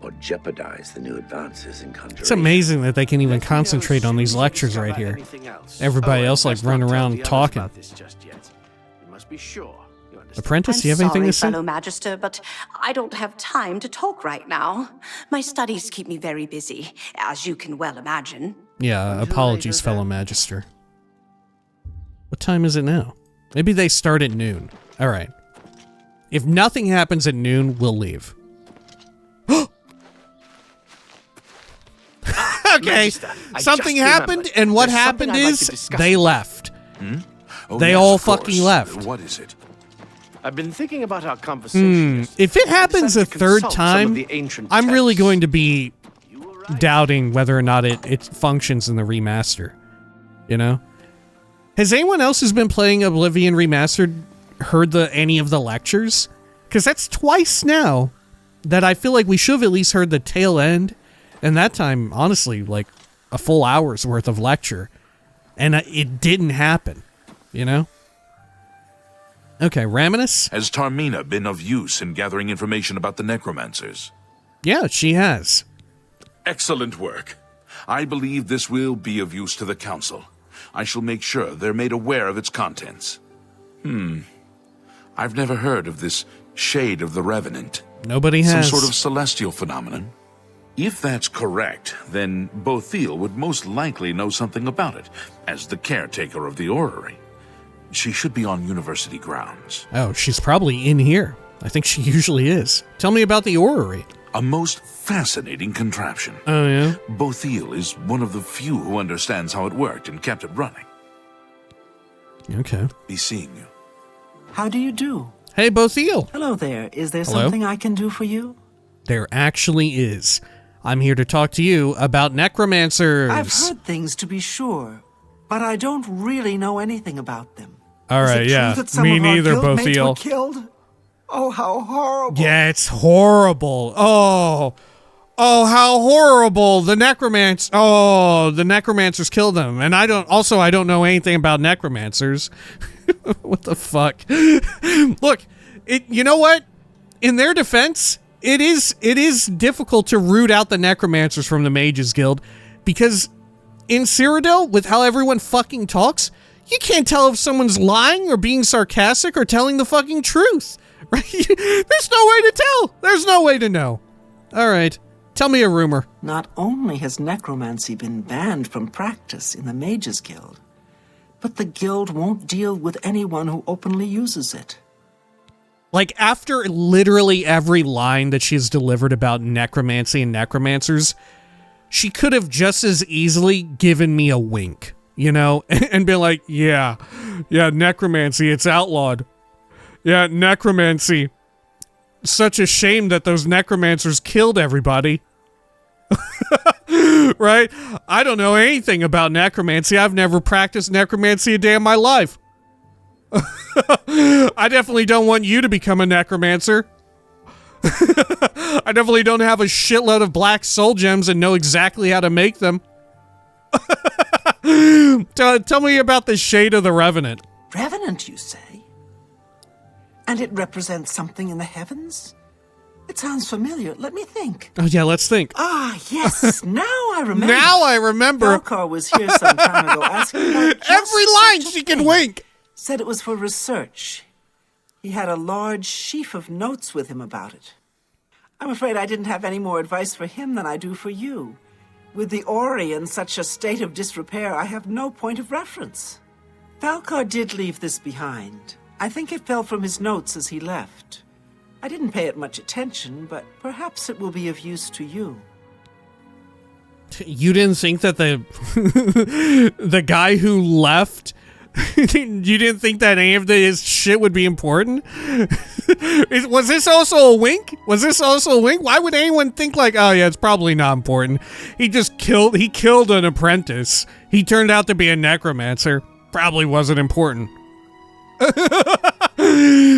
Or jeopardize the new advances in conjuration? It's amazing that they can even concentrate on these lectures right here. Everybody else, like, run around talking. Be sure. Apprentice, do you have anything to say? fellow Magister, but I don't have time to talk right now. My studies keep me very busy, as you can well imagine. Yeah, apologies, fellow Magister. What time is it now? Maybe they start at noon. Alright. If nothing happens at noon, we'll leave. Okay, Magister, something just happened, remembered. and what There's something happened I'd like is to discuss they with you. left. Oh, They yes, all of course. fucking left. What is it? I've been thinking about our conversation. If it happens a decided to third consult some of time, the ancient I'm really texts. going to be doubting whether or not it functions in the remaster. You know? Has anyone else who's been playing Oblivion Remastered heard any of the lectures? Because that's twice now that I feel like we should have at least heard the tail end. And that time, honestly, like a full hour's worth of lecture. And it didn't happen. You know? Okay, Raminus? Has Tarmina been of use in gathering information about the necromancers? Yeah, she has. Excellent work. I believe this will be of use to the Council. I shall make sure they're made aware of its contents. I've never heard of this Shade of the Revenant. Nobody has. Some sort of celestial phenomenon. If that's correct, then Bethesda would most likely know something about it, as the caretaker of the orrery. She should be on university grounds. Oh, she's probably in here. I think she usually is. Tell me about the orrery. A most fascinating contraption. Oh, yeah? Bethesda is one of the few who understands how it worked and kept it running. Okay. Be seeing you. How do you do? Hey, Bethesda. Hello there. Is there Hello? something I can do for you? There actually is. I'm here to talk to you about necromancers. I've heard things, to be sure, but I don't really know anything about them. All right, Is it yeah. true that some Me of our neither, guildmates Bethesda. were killed? Oh, how horrible! Yeah, it's horrible. Oh, how horrible! The necromancers killed them, and I don't know anything about necromancers. What the fuck? Look, you know what? In their defense, it is difficult to root out the necromancers from the Mages Guild, because in Cyrodiil, with how everyone fucking talks, You can't tell if someone's lying or being sarcastic or telling the fucking truth, right? There's no way to tell. There's no way to know. All right, tell me a rumor. Not only has necromancy been banned from practice in the Mages Guild, but the guild won't deal with anyone who openly uses it. Like, after literally every line that she's delivered about necromancy and necromancers, she could have just as easily given me a wink, you know, and been like, yeah, necromancy, it's outlawed. Yeah, necromancy. Such a shame that those necromancers killed everybody. Right? I don't know anything about necromancy. I've never practiced necromancy a day in my life. I definitely don't want you to become a necromancer. I definitely don't have a shitload of black soul gems and know exactly how to make them. Tell me about the Shade of the Revenant. Revenant, you say? And it represents something in the heavens? It sounds familiar. Let me think. Oh, yeah, let's think. Ah, yes. Now I remember. Now I remember. Falcar was here some time ago asking about just every line she could wink. Said it was for research. He had a large sheaf of notes with him about it. I'm afraid I didn't have any more advice for him than I do for you. With the Ori in such a state of disrepair, I have no point of reference. Falcar did leave this behind. I think it fell from his notes as he left. I didn't pay it much attention, but perhaps it will be of use to you. You didn't think that the the guy who left, you didn't think that any of his shit would be important? Was this also a wink? Was this also a wink? Why would anyone think like, oh yeah, it's probably not important. He killed an apprentice. He turned out to be a necromancer. Probably wasn't important.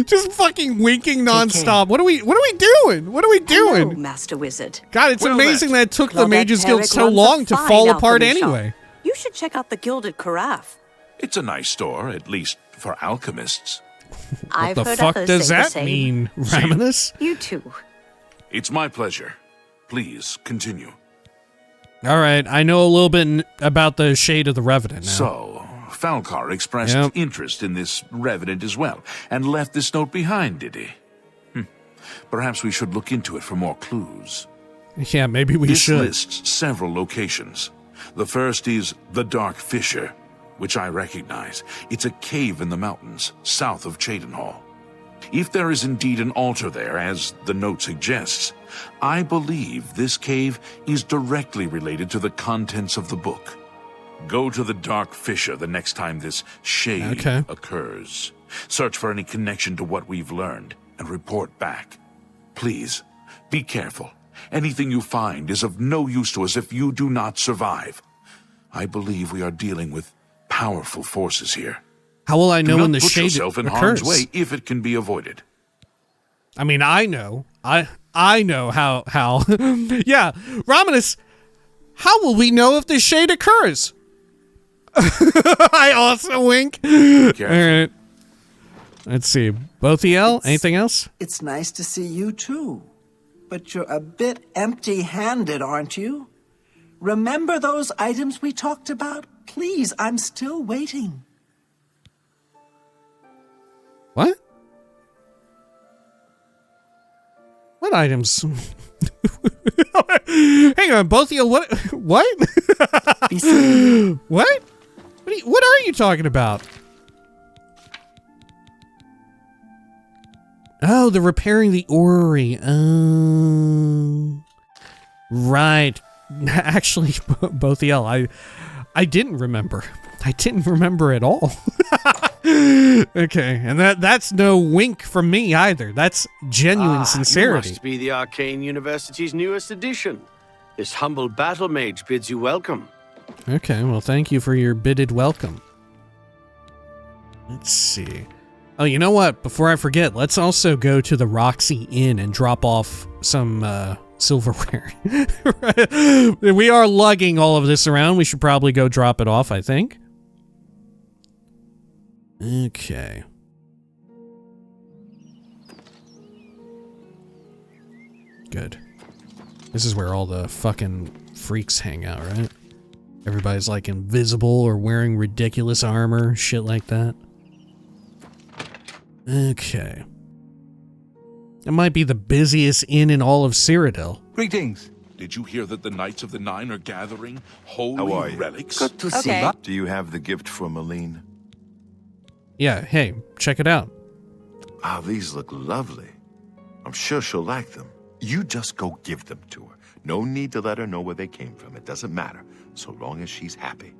Just fucking winking nonstop. What are we doing? What are we doing? Hello, Master Wizard. God, it's amazing that it took the Claudette Mages Guild Herrick so runs a long to fine fall apart alchemy shop. anyway. You should check out the Gilded Carafe. It's a nice store, at least for alchemists. I've What the heard fuck others does say the that same. mean, Raminus? You too. It's my pleasure. Please continue. All right, I know a little bit about the Shade of the Revenant now. So, Falcar expressed interest in this Revenant as well, and left this note behind, did he? Perhaps we should look into it for more clues. Yeah, maybe we this should. This lists several locations. The first is the Dark Fissure, which I recognize. It's a cave in the mountains, south of Cheydinhal. If there is indeed an altar there, as the note suggests, I believe this cave is directly related to the contents of the book. Go to the Dark Fissure the next time this shade occurs. Search for any connection to what we've learned, and report back. Please, be careful. Anything you find is of no use to us if you do not survive. I believe we are dealing with powerful forces here. How will I know when the put shade yourself in occurs? harm's way if it can be avoided. I mean, I know. I know how. Yeah, Raminus, how will we know if the shade occurs? I also wink. All right. Let's see. Bothiel, anything else? It's nice to see you too. But you're a bit empty-handed, aren't you? Remember those items we talked about? Please, I'm still waiting. What? What items? Hang on, both of you. What? What? What? What are you talking about? Oh, they're repairing the orrery. Right. Actually, both of y'all, I didn't remember. I didn't remember at all. Okay, and that's no wink from me either. That's genuine sincerity. You must be the Arcane University's newest addition. This humble battle mage bids you welcome. Okay, well, thank you for your bidded welcome. Let's see. Oh, you know what? Before I forget, let's also go to the Roxy Inn and drop off some silverware. We are lugging all of this around. We should probably go drop it off, I think. Okay. Good. This is where all the fucking freaks hang out, right? Everybody's like invisible or wearing ridiculous armor, shit like that. Okay. It might be the busiest inn in all of Cyrodiil. Greetings. Did you hear that the Knights of the Nine are gathering holy How are you? relics? Good to see Okay. you. Do you have the gift for Malene? Yeah, hey, check it out. Ah, these look lovely. I'm sure she'll like them. You just go give them to her. No need to let her know where they came from. It doesn't matter, so long as she's happy.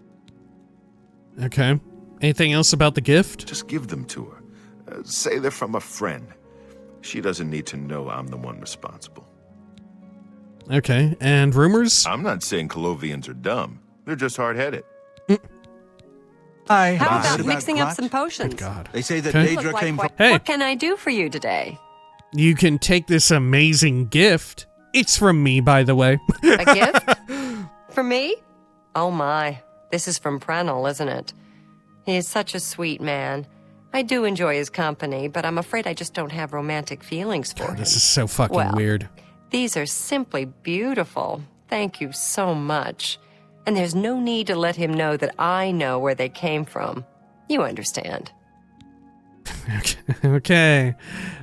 Okay. Anything else about the gift? Just give them to her. Say they're from a friend. She doesn't need to know I'm the one responsible. Okay, and rumors? I'm not saying Colovians are dumb. They're just hard-headed. Hi. How I've heard about mixing up Grat. some potions? God. They say that Okay. Daedra came from... Hey. What can I do for you today? You can take this amazing gift. It's from me, by the way. A gift? For me? Oh my. This is from Prenel, isn't it? He is such a sweet man. I do enjoy his company, but I'm afraid I just don't have romantic feelings for him. This is so fucking Well, weird. These are simply beautiful. Thank you so much. And there's no need to let him know that I know where they came from. You understand. Okay.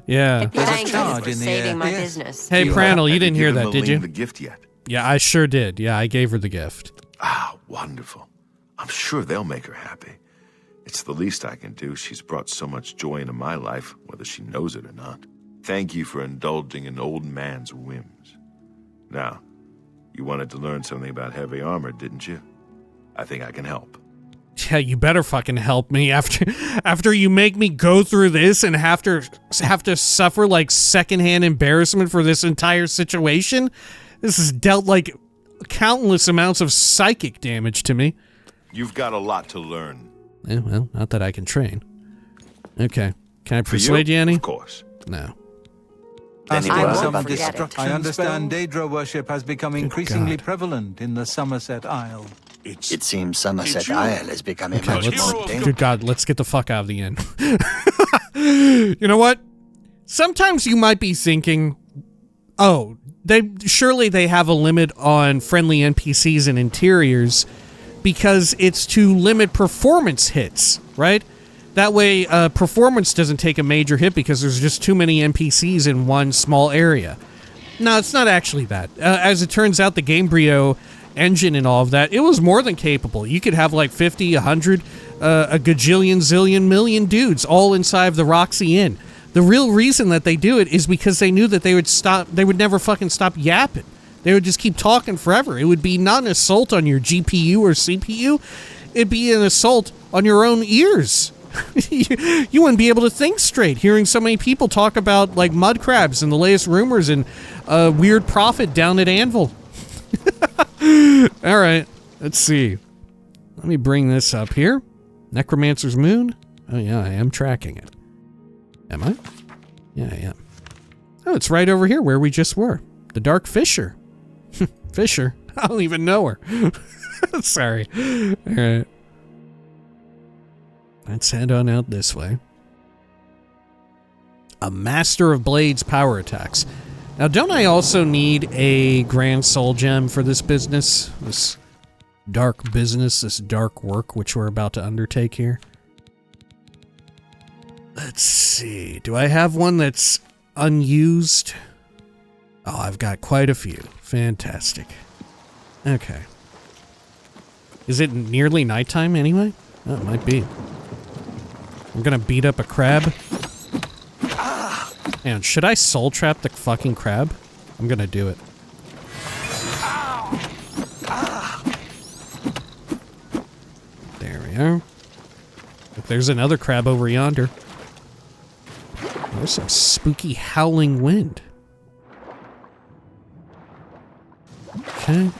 Yeah. Thank you charge for in the saving air. my Yes. business. Hey, You Pranel, you haven't didn't hear given that, did Malene you? the gift yet? Yeah, I sure did. Yeah, I gave her the gift. Ah, wonderful. I'm sure they'll make her happy. It's the least I can do. She's brought so much joy into my life, whether she knows it or not. Thank you for indulging an old man's whims. Now, you wanted to learn something about heavy armor, didn't you? I think I can help. Yeah, you better fucking help me after you make me go through this and have to suffer like secondhand embarrassment for this entire situation. This has dealt like countless amounts of psychic damage to me. You've got a lot to learn. Yeah, well, not that I can train. Okay, can I For persuade you any? Of course. No. Ask Anyone for won't some forget it. destruction I understand Daedra worship has become increasingly prevalent in the Somerset Isle. It seems Somerset Isle is becoming Okay, much more dangerous. good God, let's get the fuck out of the inn. You know what? Sometimes you might be thinking, oh, surely they have a limit on friendly NPCs and interiors because it's to limit performance hits, right? That way, performance doesn't take a major hit because there's just too many NPCs in one small area. No, it's not actually that. As it turns out, the Gamebryo engine and all of that, it was more than capable. You could have like 50, 100, a gajillion, zillion, million dudes all inside of the Roxy Inn. The real reason that they do it is because they knew that they would never fucking stop yapping. They would just keep talking forever. It would be not an assault on your GPU or CPU. It'd be an assault on your own ears. You wouldn't be able to think straight hearing so many people talk about like mud crabs and the latest rumors and weird prophet down at Anvil. All right, let's see. Let me bring this up here. Necromancer's Moon. Oh yeah, I am tracking it. Am I? Yeah, I am. Oh, it's right over here where we just were. The Dark Fisher. Fisher? I don't even know her. Sorry. All right. Let's head on out this way. A Master of Blades power attacks. Now, don't I also need a Grand Soul Gem for this business? This dark business, this dark work which we're about to undertake here? Let's see. Do I have one that's unused? Oh, I've got quite a few. Fantastic. Okay. Is it nearly nighttime anyway? Oh, it might be. I'm gonna beat up a crab. Man, should I soul trap the fucking crab? I'm gonna do it. There we are. Look, there's another crab over yonder. There's some spooky howling wind. Okay.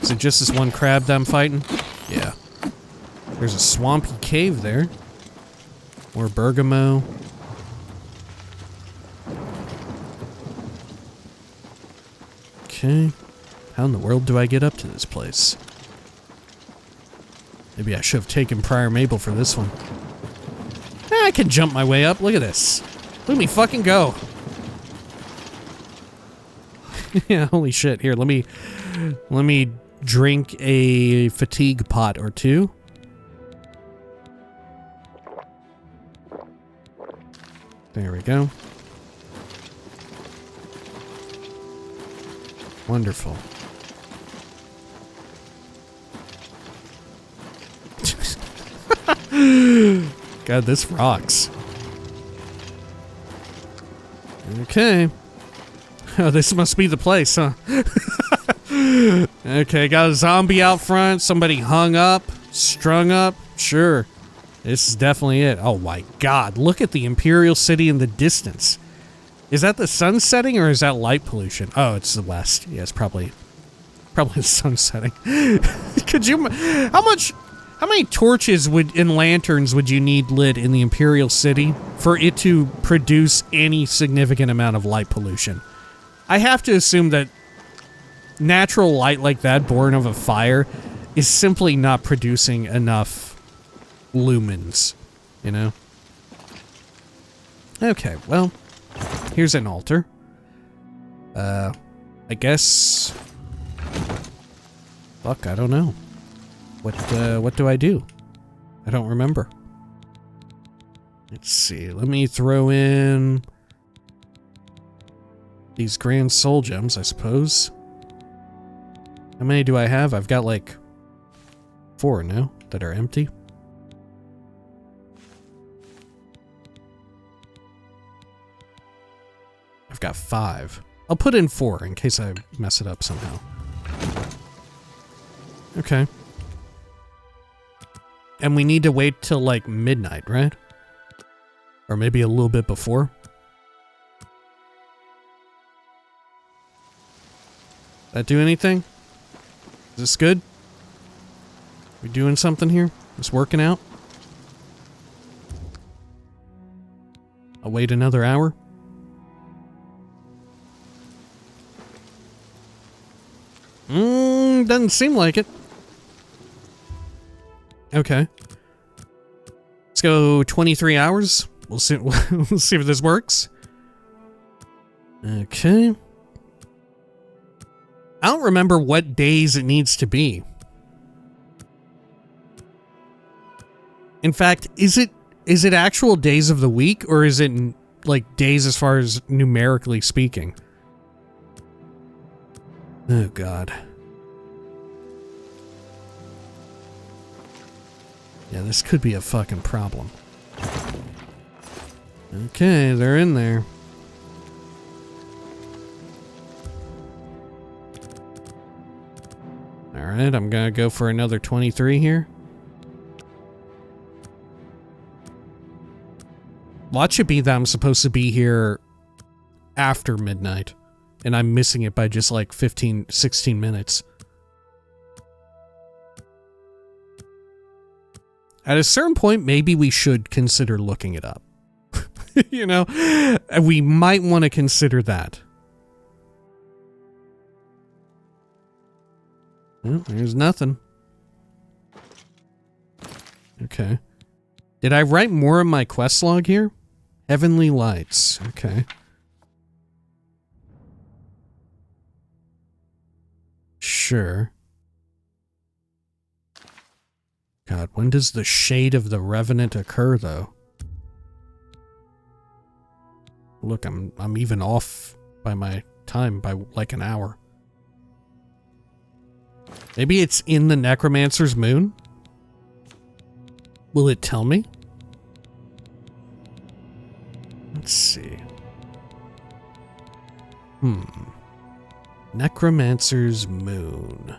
Is it just this one crab that I'm fighting? Yeah. There's a swampy cave there. More bergamot. Okay. How in the world do I get up to this place? Maybe I should have taken Prior Mabel for this one. I can jump my way up. Look at this. Look at me fucking go. Yeah, holy shit. Here, let me drink a fatigue pot or two. There we go. Wonderful. God, this rocks. Okay. Oh, this must be the place, huh? Okay, got a zombie out front. Somebody hung up, strung up. Sure. This is definitely it. Oh my god, look at the Imperial City in the distance. Is that the sun setting or is that light pollution? Oh, it's the west. Yeah, it's probably the sun setting. Could you... How many torches and lanterns would you need lit in the Imperial City for it to produce any significant amount of light pollution? I have to assume that natural light like that, born of a fire, is simply not producing enough lumens, you know? Okay, well, here's an altar. I guess... Fuck, I don't know. What do I do? I don't remember. Let's see, let me throw in these grand soul gems, I suppose. How many do I have? I've got like 4 now that are empty. I've got 5. I'll put in 4 in case I mess it up somehow. Okay. And we need to wait till like midnight, right? Or maybe a little bit before. That do anything? Is this good? We doing something here? It's working out? I'll wait another hour. Doesn't seem like it. Okay. Let's go 23 hours. We'll see. We'll see if this works. Okay. I don't remember what days it needs to be. In fact, is it actual days of the week, or is it like days as far as numerically speaking? Oh god. Yeah, this could be a fucking problem. Okay, they're in there. Alright, I'm gonna go for another 23 here. Watch it be that I'm supposed to be here after midnight, and I'm missing it by just like 15, 16 minutes. At a certain point, maybe we should consider looking it up. You know, we might want to consider that. Well, there's nothing. Okay. Did I write more in my quest log here? Heavenly Lights. Okay. Sure. God, when does the Shade of the Revenant occur, though? Look, I'm even off by my time by like an hour. Maybe it's in the Necromancer's Moon? Will it tell me? Let's see. Necromancer's Moon.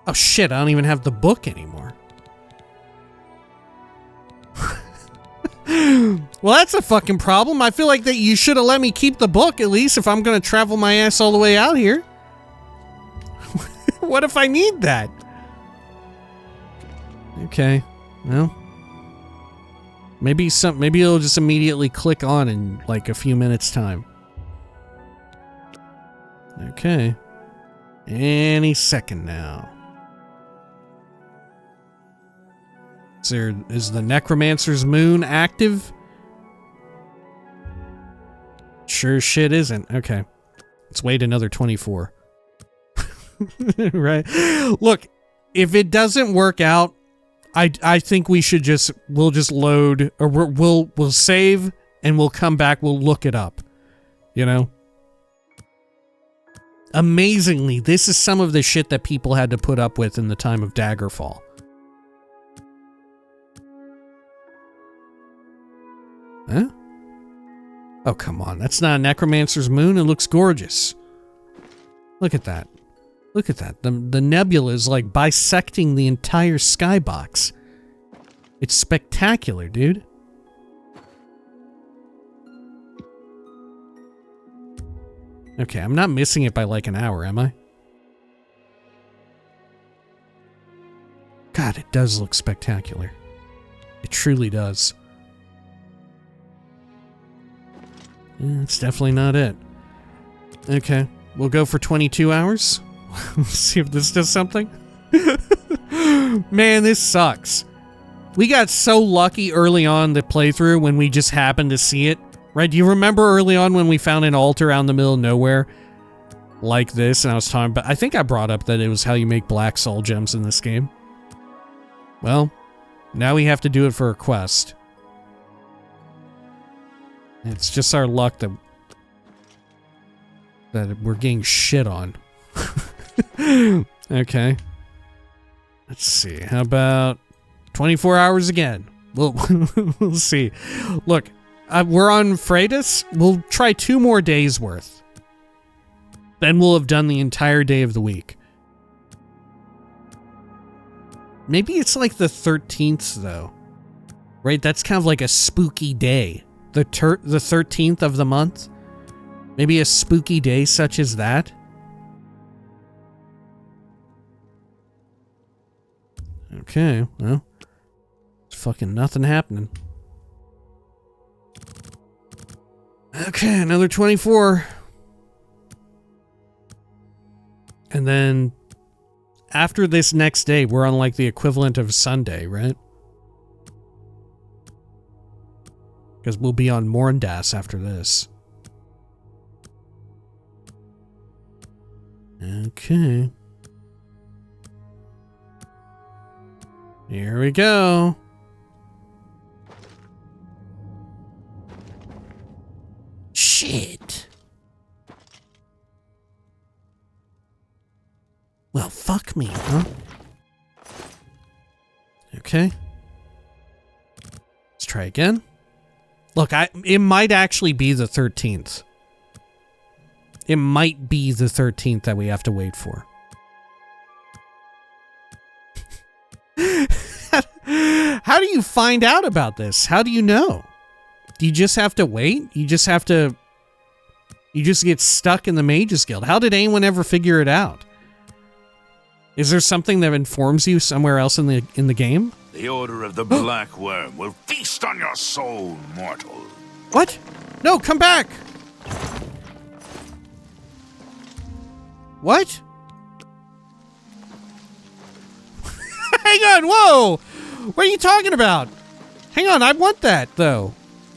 Oh shit, I don't even have the book anymore. Well, that's a fucking problem. I feel like that you should have let me keep the book at least if I'm gonna travel my ass all the way out here. What if I need that? Okay, well. Maybe it'll just immediately click on in like a few minutes time. Okay. Any second now. Is the Necromancer's Moon active? Sure shit isn't. Okay. let's wait another 24. Right? Look, if it doesn't work out, I think we'll just load, or we'll save, and we'll come back, we'll look it up. You know? Amazingly, this is some of the shit that people had to put up with in the time of Daggerfall. Huh? Oh, come on. That's not a Necromancer's Moon. It looks gorgeous. Look at that. Look at that. The nebula is like bisecting the entire skybox. It's spectacular, dude. Okay, I'm not missing it by like an hour, am I? God, it does look spectacular. It truly does. Yeah, it's definitely not it. Okay, we'll go for 22 hours. See if this does something. Man, this sucks. We got so lucky early on the playthrough when we just happened to see it. Right, do you remember early on when we found an altar out in the middle of nowhere? Like this, and I was talking about... I think I brought up that it was how you make black soul gems in this game. Well, now we have to do it for a quest. It's just our luck that we're getting shit on. Okay. Let's see. How about 24 hours again? We'll see. Look, we're on Freitas. We'll try 2 more days worth. Then we'll have done the entire day of the week. Maybe it's like the 13th, though. Right? That's kind of like a spooky day. The 13th of the month? Maybe a spooky day such as that? Okay, well. There's fucking nothing happening. Okay, another 24. And then after this next day, we're on like the equivalent of Sunday, right? Because we'll be on Morndas after this. Okay. Here we go. Shit. Well, fuck me, huh? Okay. Let's try again. Look, it might actually be the 13th. It might be the 13th that we have to wait for. How do you find out about this? How do you know? Do you just have to wait? You just get stuck in the Mages Guild. How did anyone ever figure it out? Is there something that informs you somewhere else in the game? The Order of the Black Worm will feast on your soul, mortal. What? No, come back! What? Hang on, whoa! What are you talking about? Hang on, I want that, though.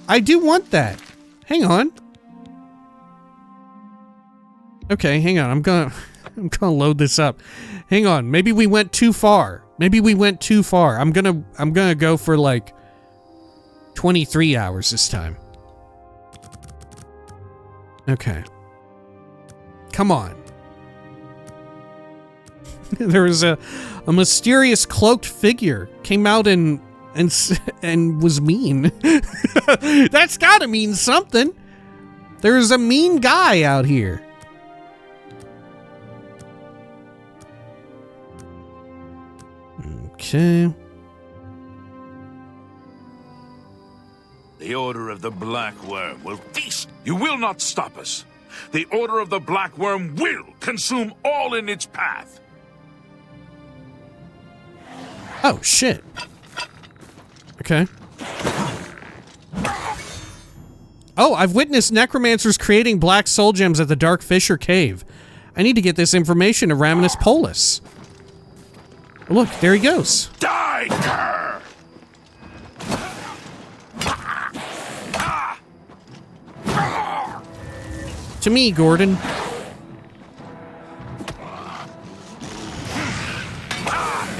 I do want that. Hang on. Okay, hang on, I'm gonna load this up. Hang on, maybe we went too far. I'm gonna go for like 23 hours this time. Okay. Come on. There was a mysterious cloaked figure came out and was mean. That's gotta mean something. There's a mean guy out here. Okay. The Order of the Black Worm will feast. You will not stop us. The Order of the Black Worm will consume all in its path. Oh, shit. Okay. Oh, I've witnessed necromancers creating black soul gems at the Dark Fissure Cave. I need to get this information to Raminus Polus. Look, there he goes. Die, cur! To me, Gordon.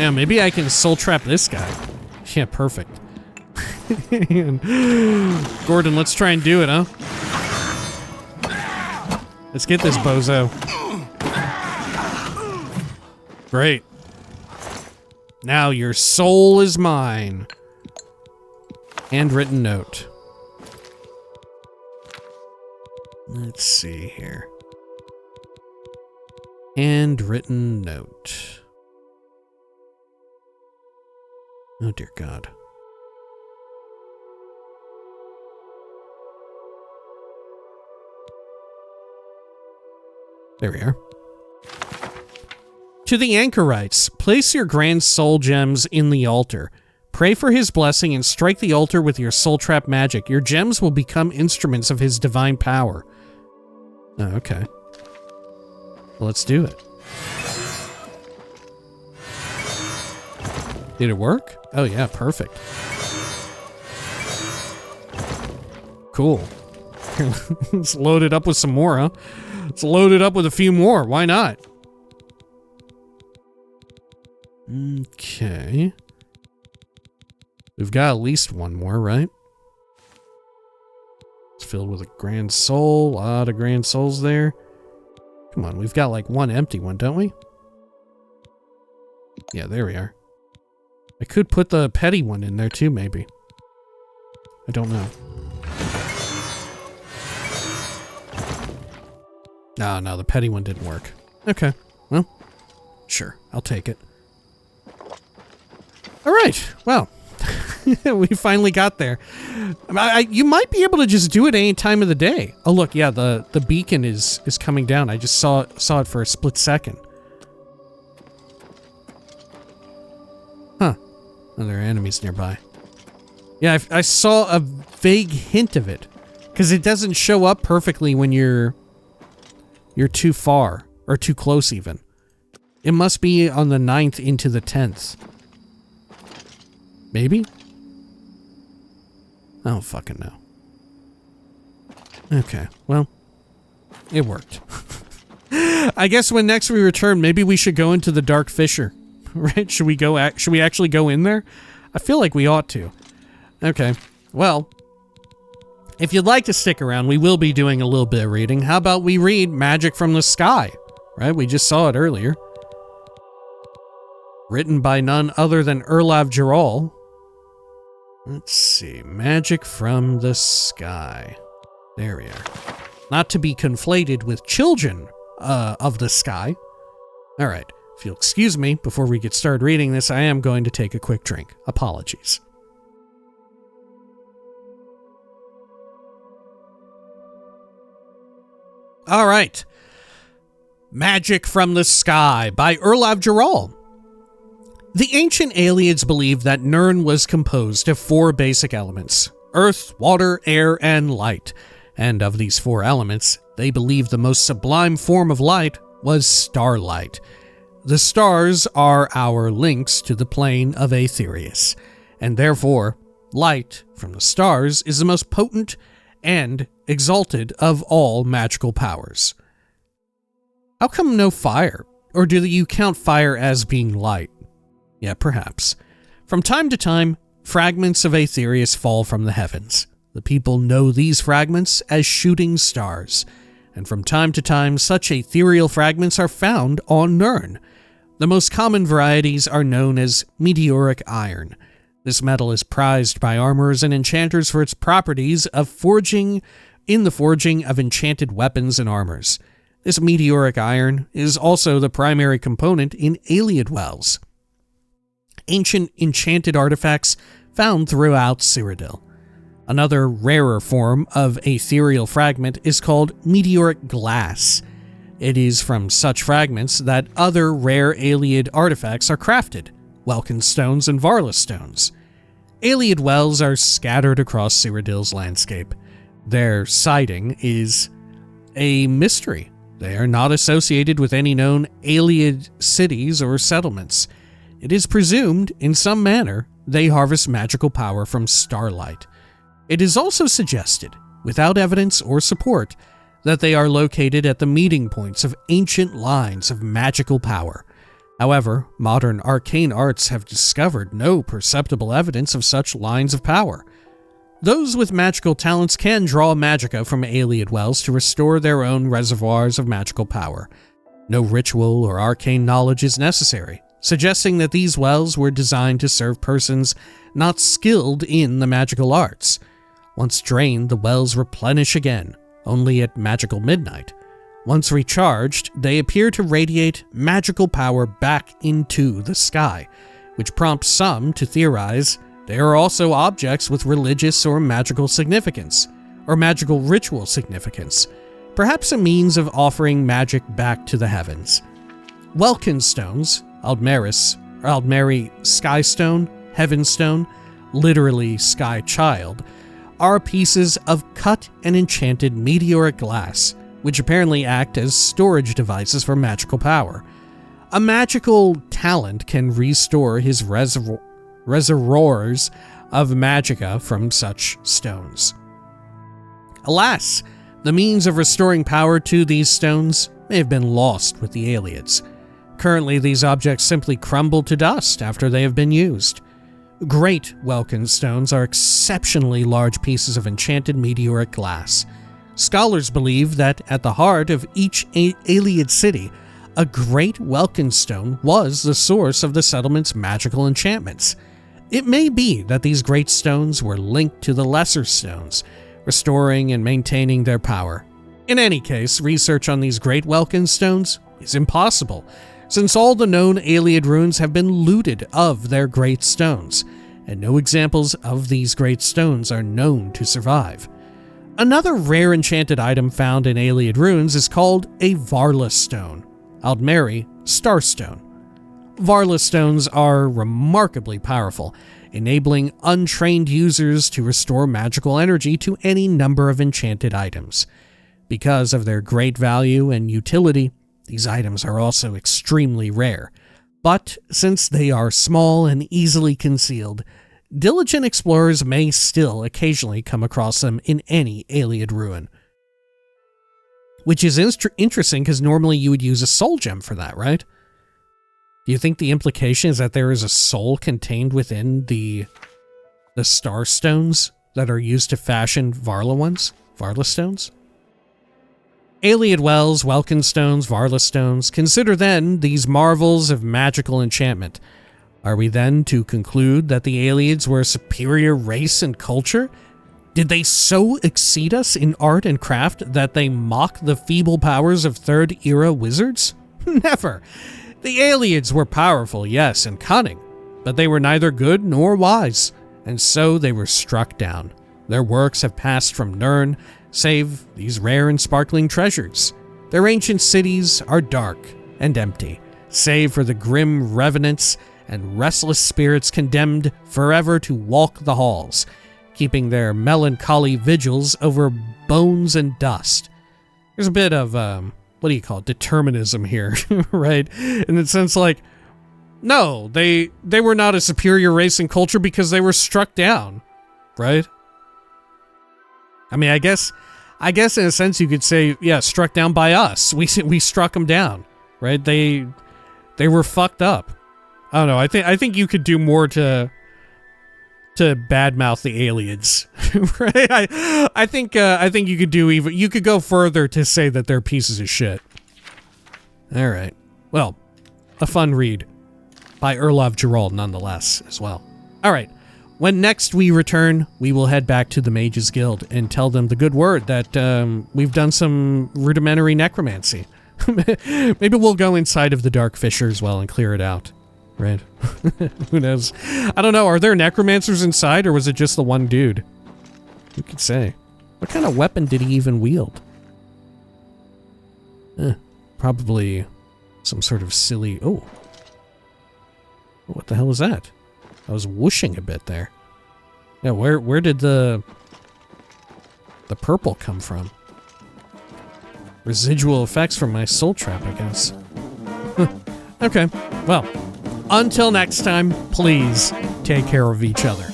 Yeah, maybe I can soul trap this guy. Yeah, perfect. Gordon, let's try and do it, huh? Let's get this bozo. Great. Now your soul is mine. Handwritten note. Let's see here. Handwritten note. Oh dear God. There we are. To the anchorites, place your grand soul gems in the altar. Pray for his blessing and strike the altar with your soul trap magic. Your gems will become instruments of his divine power. Oh, okay. Well, let's do it. Did it work? Oh yeah, perfect. Cool. Let's load it up with some more, huh? Let's load it up with a few more. Why not? Okay. We've got at least one more, right? It's filled with a grand soul. A lot of grand souls there. Come on, we've got like one empty one, don't we? Yeah, there we are. I could put the petty one in there too, maybe. I don't know. No, the petty one didn't work. Okay, well, sure, I'll take it. All right, well, we finally got there. You might be able to just do it any time of the day. Oh, look, yeah, the beacon is coming down. I just saw it for a split second. Huh. Oh, there are enemies nearby. Yeah, I saw a vague hint of it. Because it doesn't show up perfectly when you're too far. Or too close, even. It must be on the 9th into the 10th. Maybe? I don't fucking know. Okay, well, it worked. I guess when next we return, maybe we should go into the Dark Fissure. Right? Should we actually go in there? I feel like we ought to. Okay, well, if you'd like to stick around, we will be doing a little bit of reading. How about we read Magic from the Sky? Right? We just saw it earlier. Written by none other than Erlav Jarol. Let's see. Magic from the Sky. There we are. Not to be conflated with Children of the Sky. All right. If you'll excuse me, before we get started reading this, I am going to take a quick drink. Apologies. All right. Magic from the Sky by Erlav Jarol. The ancient Ayleids believed that Nirn was composed of 4 basic elements: earth, water, air, and light. And of these 4 elements, they believed the most sublime form of light was starlight. The stars are our links to the plane of Aetherius, and therefore, light from the stars is the most potent and exalted of all magical powers. How come no fire? Or do you count fire as being light? Yeah, perhaps. From time to time, fragments of Aetherius fall from the heavens. The people know these fragments as shooting stars, and from time to time, such ethereal fragments are found on Nirn. The most common varieties are known as meteoric iron. This metal is prized by armorers and enchanters for its properties of forging of enchanted weapons and armors. This meteoric iron is also the primary component in Ayleid wells, ancient enchanted artifacts found throughout Cyrodiil. Another rarer form of ethereal fragment is called meteoric glass. It is from such fragments that other rare Ayleid artifacts are crafted: Welkin stones and Varla stones. Ayleid wells are scattered across Cyrodiil's landscape. Their siting is a mystery. They are not associated with any known Ayleid cities or settlements. It is presumed, in some manner, they harvest magical power from starlight. It is also suggested, without evidence or support, that they are located at the meeting points of ancient lines of magical power. However, modern arcane arts have discovered no perceptible evidence of such lines of power. Those with magical talents can draw magicka from Ayleid wells to restore their own reservoirs of magical power. No ritual or arcane knowledge is necessary, suggesting that these wells were designed to serve persons not skilled in the magical arts. Once drained, the wells replenish again, only at magical midnight. Once recharged, they appear to radiate magical power back into the sky, which prompts some to theorize they are also objects with religious or magical significance, or magical ritual significance, perhaps a means of offering magic back to the heavens. Welkin stones, Aldmeri Skystone, Heavenstone, literally Sky Child, are pieces of cut and enchanted meteoric glass, which apparently act as storage devices for magical power. A magical talent can restore his reservoirs of magicka from such stones. Alas, the means of restoring power to these stones may have been lost with the Ayleids. Currently, these objects simply crumble to dust after they have been used. Great Welkin stones are exceptionally large pieces of enchanted meteoric glass. Scholars believe that at the heart of each Ayleid city, a great Welkin stone was the source of the settlement's magical enchantments. It may be that these great stones were linked to the lesser stones, restoring and maintaining their power. In any case, research on these great Welkin stones is impossible, since all the known Ayleid ruins have been looted of their great stones, and no examples of these great stones are known to survive. Another rare enchanted item found in Ayleid ruins is called a Varla stone, Aldmeri Starstone. Varla stones are remarkably powerful, enabling untrained users to restore magical energy to any number of enchanted items. Because of their great value and utility, these items are also extremely rare. But since they are small and easily concealed, diligent explorers may still occasionally come across them in any Ayleid ruin. Which is interesting, because normally you would use a soul gem for that, right? Do you think the implication is that there is a soul contained within the star stones that are used to fashion Varla stones? Ayleid wells, Welkin stones, Varla stones. Consider then these marvels of magical enchantment. Are we then to conclude that the Ayleids were a superior race and culture? Did they so exceed us in art and craft that they mock the feeble powers of third-era wizards? Never. The Ayleids were powerful, yes, and cunning, but they were neither good nor wise, and so they were struck down. Their works have passed from Nirn, save these rare and sparkling treasures. Their ancient cities are dark and empty, save for the grim revenants and restless spirits condemned forever to walk the halls, keeping their melancholy vigils over bones and dust. There's a bit of, determinism here, right? In the sense, like, no, they were not a superior race and culture because they were struck down, right? I mean, I guess in a sense you could say, yeah, struck down by us. We struck them down, right? They were fucked up. I don't know. I think you could do more to badmouth the Ayleids, right? I think you could go further to say that they're pieces of shit. All right. Well, a fun read by Erlov Gerald nonetheless as well. All right. When next we return, we will head back to the Mages Guild and tell them the good word that we've done some rudimentary necromancy. Maybe we'll go inside of the Dark Fissure as well and clear it out. Right? Who knows? I don't know. Are there necromancers inside, or was it just the one dude? Who could say? What kind of weapon did he even wield? Probably some sort of silly... Oh. What the hell was that? I was whooshing a bit there. Yeah, where did the purple come from? Residual effects from my soul trap, I guess. Okay, well, until next time, please take care of each other.